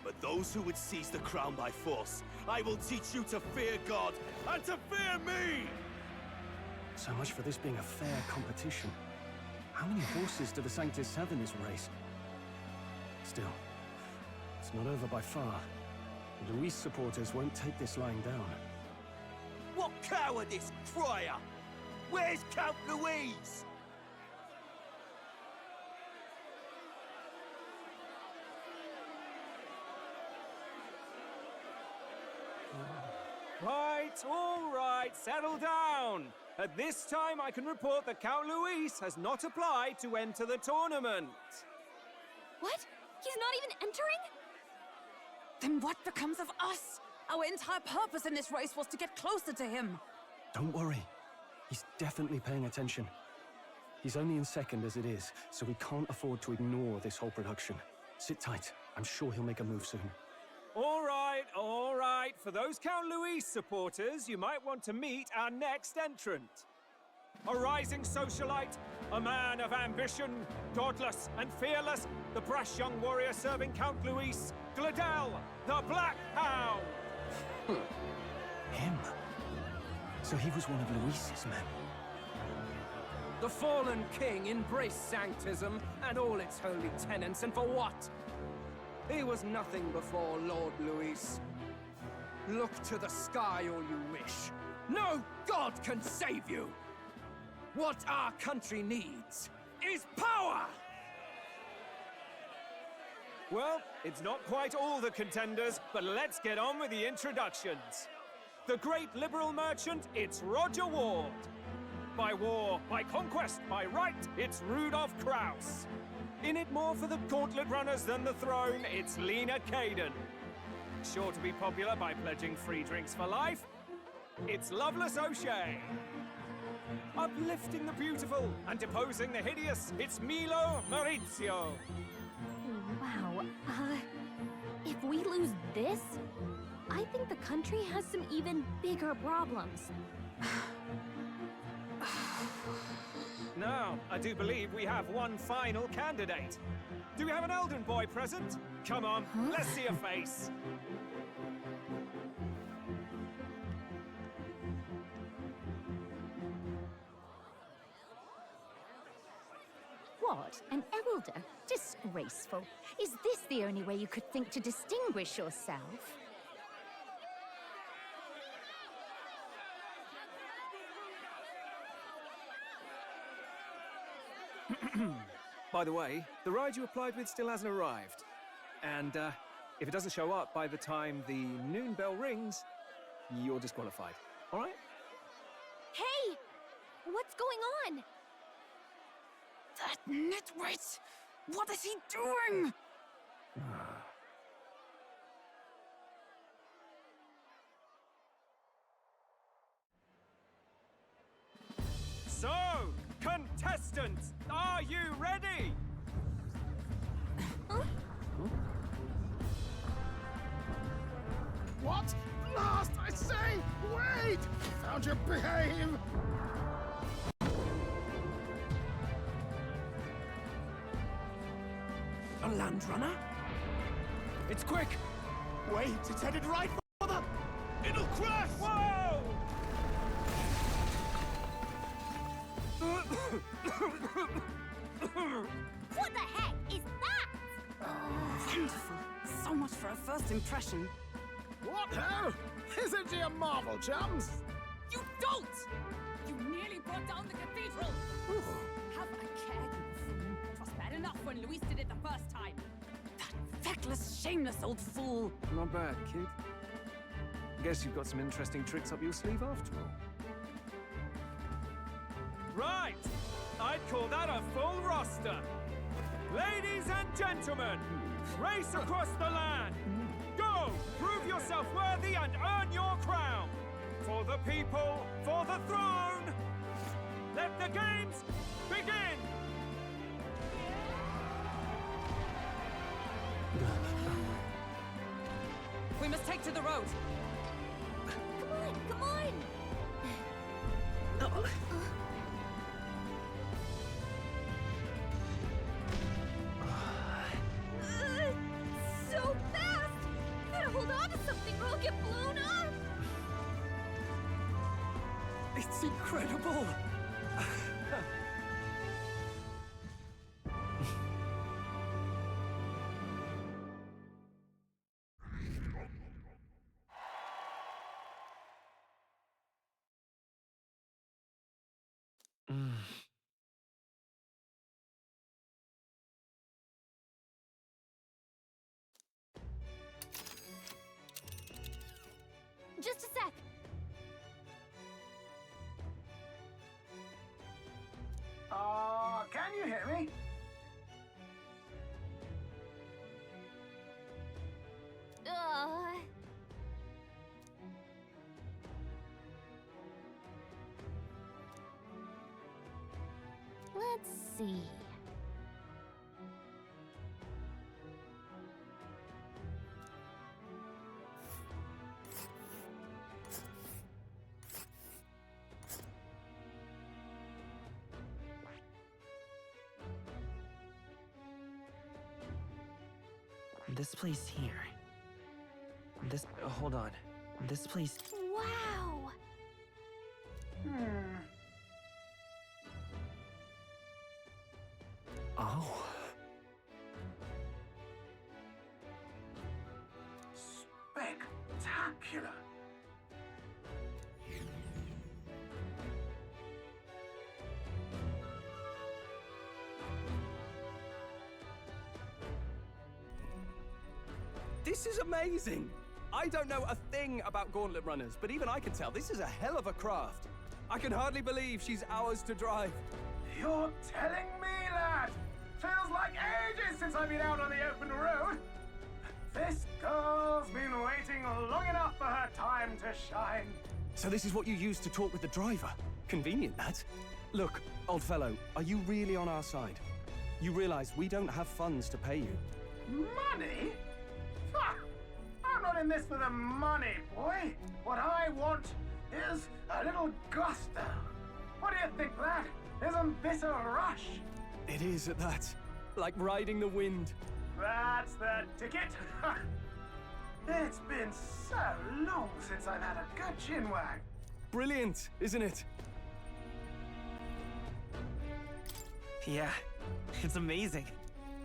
But those who would seize the crown by force, I will teach you to fear God and to fear me! So much for this being a fair competition. How many horses do the Sanctus have in this race? Still, it's not over by far. The Luis supporters won't take this lying down. What cowardice, Crier! Where's Count Louise? All right, settle down. At this time, I can report that Count Luis has not applied to enter the tournament. What? He's not even entering? Then what becomes of us? Our entire purpose in this race was to get closer to him. Don't worry. He's definitely paying attention. He's only in second as it is, so we can't afford to ignore this whole production. Sit tight. I'm sure he'll make a move soon. All right, all right. For those Count Luis supporters, you might want to meet our next entrant. A rising socialite, a man of ambition, godless and fearless, the brash young warrior serving Count Luis, Gladel, the Black Hound. Him? So he was one of Luis's men. The fallen king embraced Sanctism and all its holy tenets, and for what? He was nothing before Lord Luis. Look to the sky all you wish. No god can save you! What our country needs is power! Well, it's not quite all the contenders, but let's get on with the introductions. The great liberal merchant, it's Roger Ward. By war, by conquest, by right, it's Rudolph Kraus. In it more for the gauntlet runners than the throne, it's Lena Caden. Sure to be popular by pledging free drinks for life, it's Loveless O'Shea. Uplifting the beautiful and deposing the hideous, it's Milo Maurizio. Wow, if we lose this, I think the country has some even bigger problems. Now, I do believe we have one final candidate. Do we have an Elden boy present? Come on, let's see a face. What? An elder? Disgraceful. Is this the only way you could think to distinguish yourself? By the way, the ride you applied with still hasn't arrived. And if it doesn't show up by the time the noon bell rings, you're disqualified. All right? Hey! What's going on? That nitwit! What is he doing? So, contestants, are you ready? What? Last, I say! Wait! Found your behave! A land runner? It's quick! Wait, it's headed right for the... It'll crash! Whoa! What the heck is that? Wonderful. So much for a first impression. What ho? Isn't he a marvel, chums? You don't! You nearly brought down the cathedral! Have a care, you fool. It was bad enough when Luis did it the first time. That feckless, shameless old fool. Not bad, kid. Guess you've got some interesting tricks up your sleeve after all. Right! I'd call that a full roster. Ladies and gentlemen, race across the land. Go! Prove yourself worthy and earn your crown. For the people, for the throne. Let the games begin! We must take to the road. Come on, come on! So fast! Gotta hold on to something or I'll get blown up! It's incredible! Just a sec. Can you hear me? Let's see. This place here. This... hold on. This place... Wow! now. Spectacular. This is amazing! I don't know a thing about gauntlet runners, but even I can tell this is a hell of a craft. I can hardly believe she's ours to drive. You're telling me, lad? Feels like ages since I've been out on the open road. This girl's been waiting long enough for her time to shine. So this is what you use to talk with the driver? Convenient, that. Look, old fellow, are you really on our side? You realize we don't have funds to pay you. Money? Ha! I'm not in this for the money, boy. What I want is a little gusto. What do you think, lad? Isn't this a rush? It is at that. Like riding the wind. That's the ticket. It's been so long since I've had a good chinwag. Brilliant, isn't it? Yeah, it's amazing.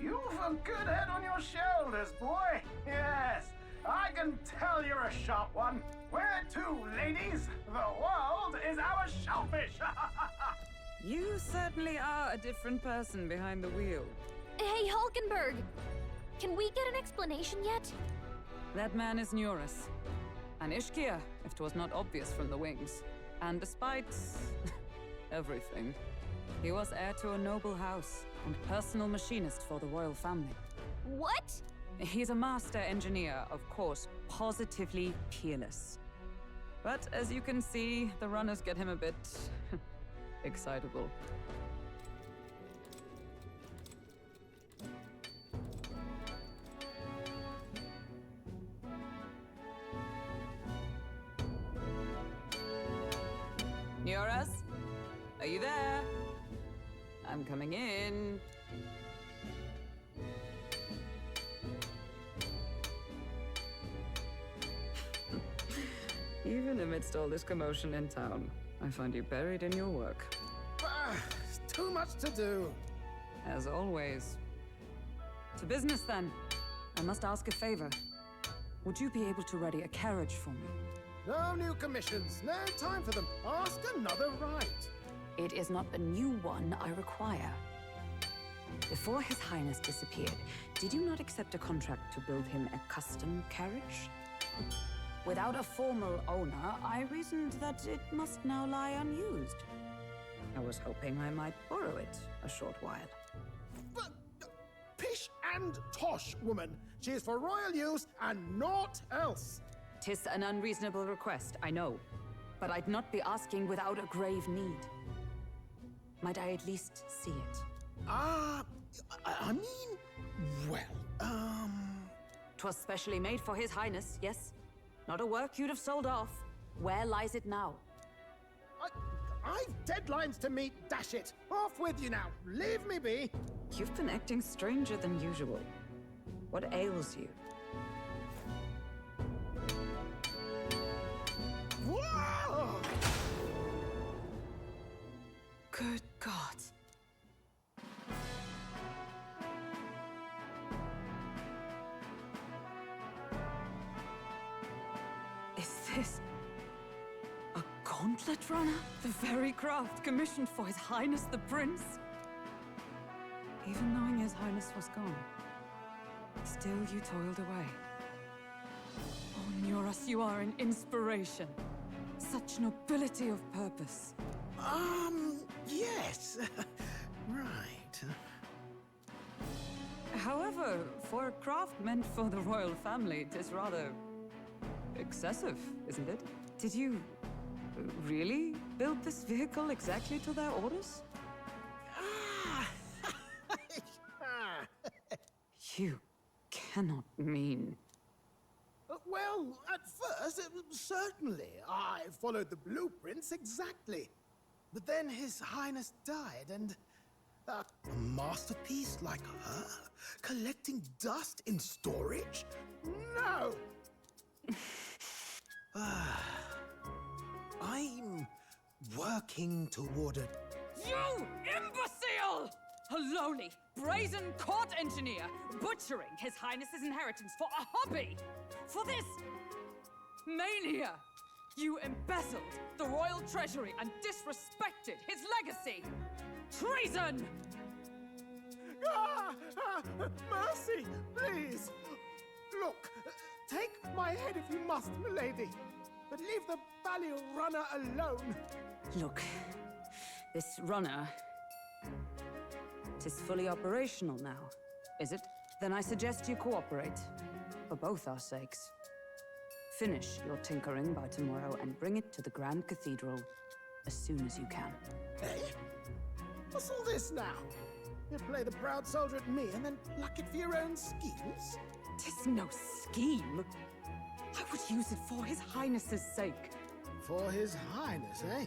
You've a good head on your shoulders, boy. Yes, I can tell you're a sharp one. Where to, ladies? The world is our shellfish. You certainly are a different person behind the wheel. Hey, Hulkenberg! Can we get an explanation yet? That man is Neurus. An Ishkia, if 'twas not obvious from the wings. And despite everything, he was heir to a noble house and personal machinist for the royal family. What? He's a master engineer, of course, positively peerless. But as you can see, the runners get him a bit excitable. Neurus? Are you there? I'm coming in. Even amidst all this commotion in town, I find you buried in your work. Too much to do. As always. To business, then. I must ask a favor. Would you be able to ready a carriage for me? No new commissions. No time for them. Ask another right. It is not the new one I require. Before His Highness disappeared, did you not accept a contract to build him a custom carriage? Without a formal owner, I reasoned that it must now lie unused. I was hoping I might borrow it a short while. But, pish and tosh, woman. She is for royal use and naught else. 'Tis an unreasonable request, I know. But I'd not be asking without a grave need. Might I at least see it? I mean, well, 'Twas specially made for His Highness, yes? Not a work you'd have sold off. Where lies it now? I've deadlines to meet, dash it. Off with you now. Leave me be. You've been acting stranger than usual. What ails you? Whoa! Good God. Is this a gauntlet runner? The very craft commissioned for His Highness the Prince? Even knowing His Highness was gone, still you toiled away. Oh, Neurus, you are an inspiration. Such nobility of purpose. Yes. Right. However, for a craft meant for the royal family, it is rather excessive, isn't it? Did you really build this vehicle exactly to their orders? You cannot mean... Well, at first, certainly. I followed the blueprints exactly. But then His Highness died, and a masterpiece like her collecting dust in storage? No! I'm working toward a... You imbecile! A lowly, brazen court engineer butchering His Highness's inheritance for a hobby! For this mania! You embezzled the royal treasury and disrespected his legacy! Treason! Mercy, please! Look, take my head if you must, milady, but leave the value runner alone. Look, this runner... 'tis fully operational now, is it? Then I suggest you cooperate, for both our sakes. Finish your tinkering by tomorrow and bring it to the Grand Cathedral as soon as you can. Eh? What's all this now? You play the proud soldier at me and then pluck it for your own schemes? 'Tis no scheme. I would use it for His Highness's sake. For His Highness, eh?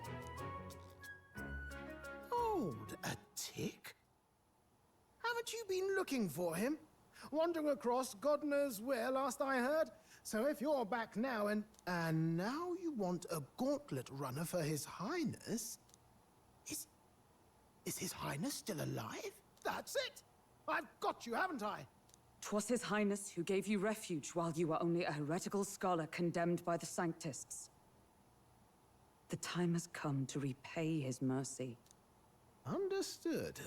Hold a tick. Haven't you been looking for him? Wandering across God knows where, last I heard. So if you're back now and now you want a gauntlet runner for His Highness? Is His Highness still alive? That's it! I've got you, haven't I? 'Twas His Highness who gave you refuge while you were only a heretical scholar condemned by the Sanctists. The time has come to repay His mercy. Understood.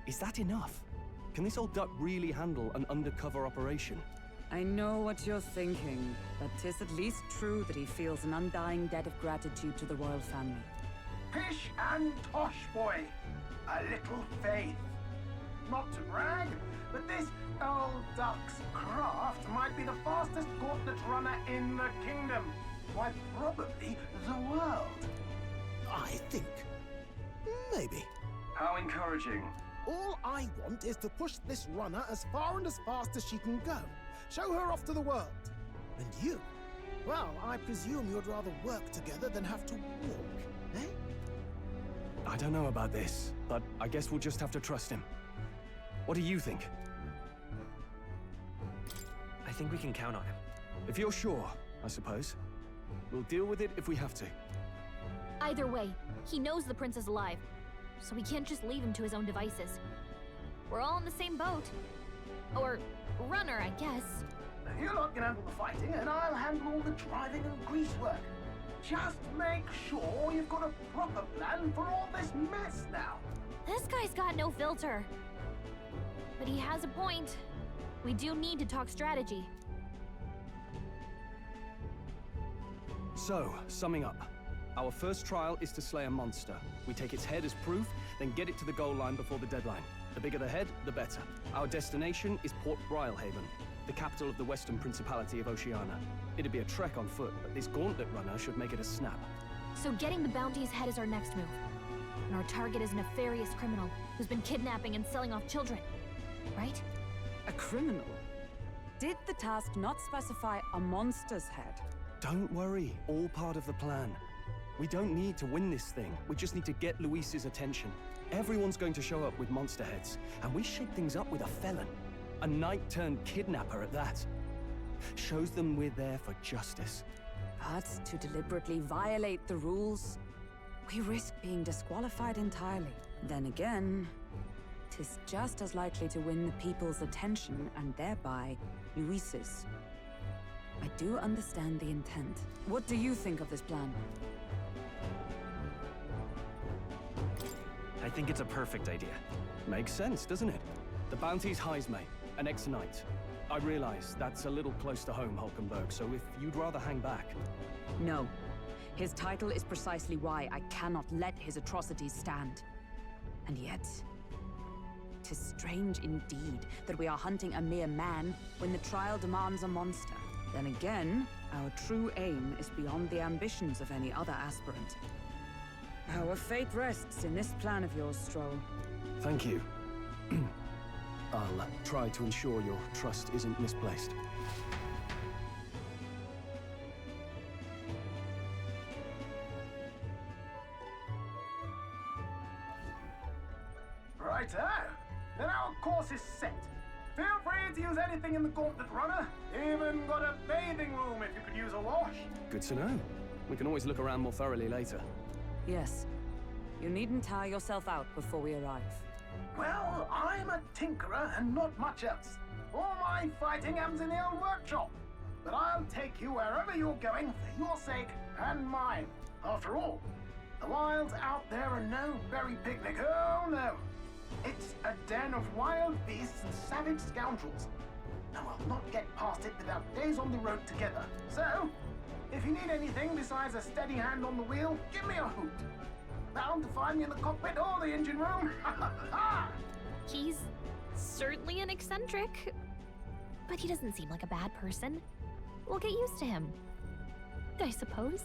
Is that enough? Can this old duck really handle an undercover operation? I know what you're thinking, but 'tis at least true that he feels an undying debt of gratitude to the royal family. Pish and tosh, boy. A little faith. Not to brag, but this old duck's craft might be the fastest gauntlet runner in the kingdom. Why, probably the world. I think. Maybe. How encouraging. All I want is to push this runner as far and as fast as she can go. Show her off to the world. And you? Well, I presume you'd rather work together than have to walk, eh? I don't know about this, but I guess we'll just have to trust him. What do you think? I think we can count on him. If you're sure, I suppose. We'll deal with it if we have to. Either way, he knows the prince is alive, so we can't just leave him to his own devices. We're all in the same boat. Or runner, I guess. You lot can handle the fighting, and I'll handle all the driving and grease work. Just make sure you've got a proper plan for all this mess now. This guy's got no filter. But he has a point. We do need to talk strategy. So, summing up. Our first trial is to slay a monster. We take its head as proof, then get it to the goal line before the deadline. The bigger the head, the better. Our destination is Port Brylehaven, the capital of the Western Principality of Oceania. It'd be a trek on foot, but this gauntlet runner should make it a snap. So getting the bounty's head is our next move. And our target is a nefarious criminal who's been kidnapping and selling off children. Right? A criminal? Did the task not specify a monster's head? Don't worry, all part of the plan. We don't need to win this thing. We just need to get Luis's attention. Everyone's going to show up with monster heads, and we shake things up with a felon. A knight-turned-kidnapper at that. Shows them we're there for justice. But to deliberately violate the rules, we risk being disqualified entirely. Then again, 'tis just as likely to win the people's attention and thereby Luis's. I do understand the intent. What do you think of this plan? I think it's a perfect idea. Makes sense, doesn't it? The bounty's Heisme, an ex-knight. I realize that's a little close to home, Hulkenberg, so if you'd rather hang back... No. His title is precisely why I cannot let his atrocities stand. And yet, 'tis strange indeed that we are hunting a mere man when the trial demands a monster. Then again, our true aim is beyond the ambitions of any other aspirant. Our fate rests in this plan of yours, Stroll. Thank you. I'll try to ensure your trust isn't misplaced. Righto. Then our course is set. Feel free to use anything in the Gauntlet Runner. Even got a bathing room if you could use a wash. Good to know. We can always look around more thoroughly later. Yes. You needn't tire yourself out before we arrive. Well, I'm a tinkerer and not much else. All my fighting happens in the old workshop. But I'll take you wherever you're going for your sake and mine. After all, the wilds out there are no berry picnic. Oh, no. It's a den of wild beasts and savage scoundrels. And we'll not get past it without days on the road together. So, if you need anything besides a steady hand on the wheel, give me a hoot. Bound to find me in the cockpit or the engine room. He's certainly an eccentric, but he doesn't seem like a bad person. We'll get used to him, I suppose.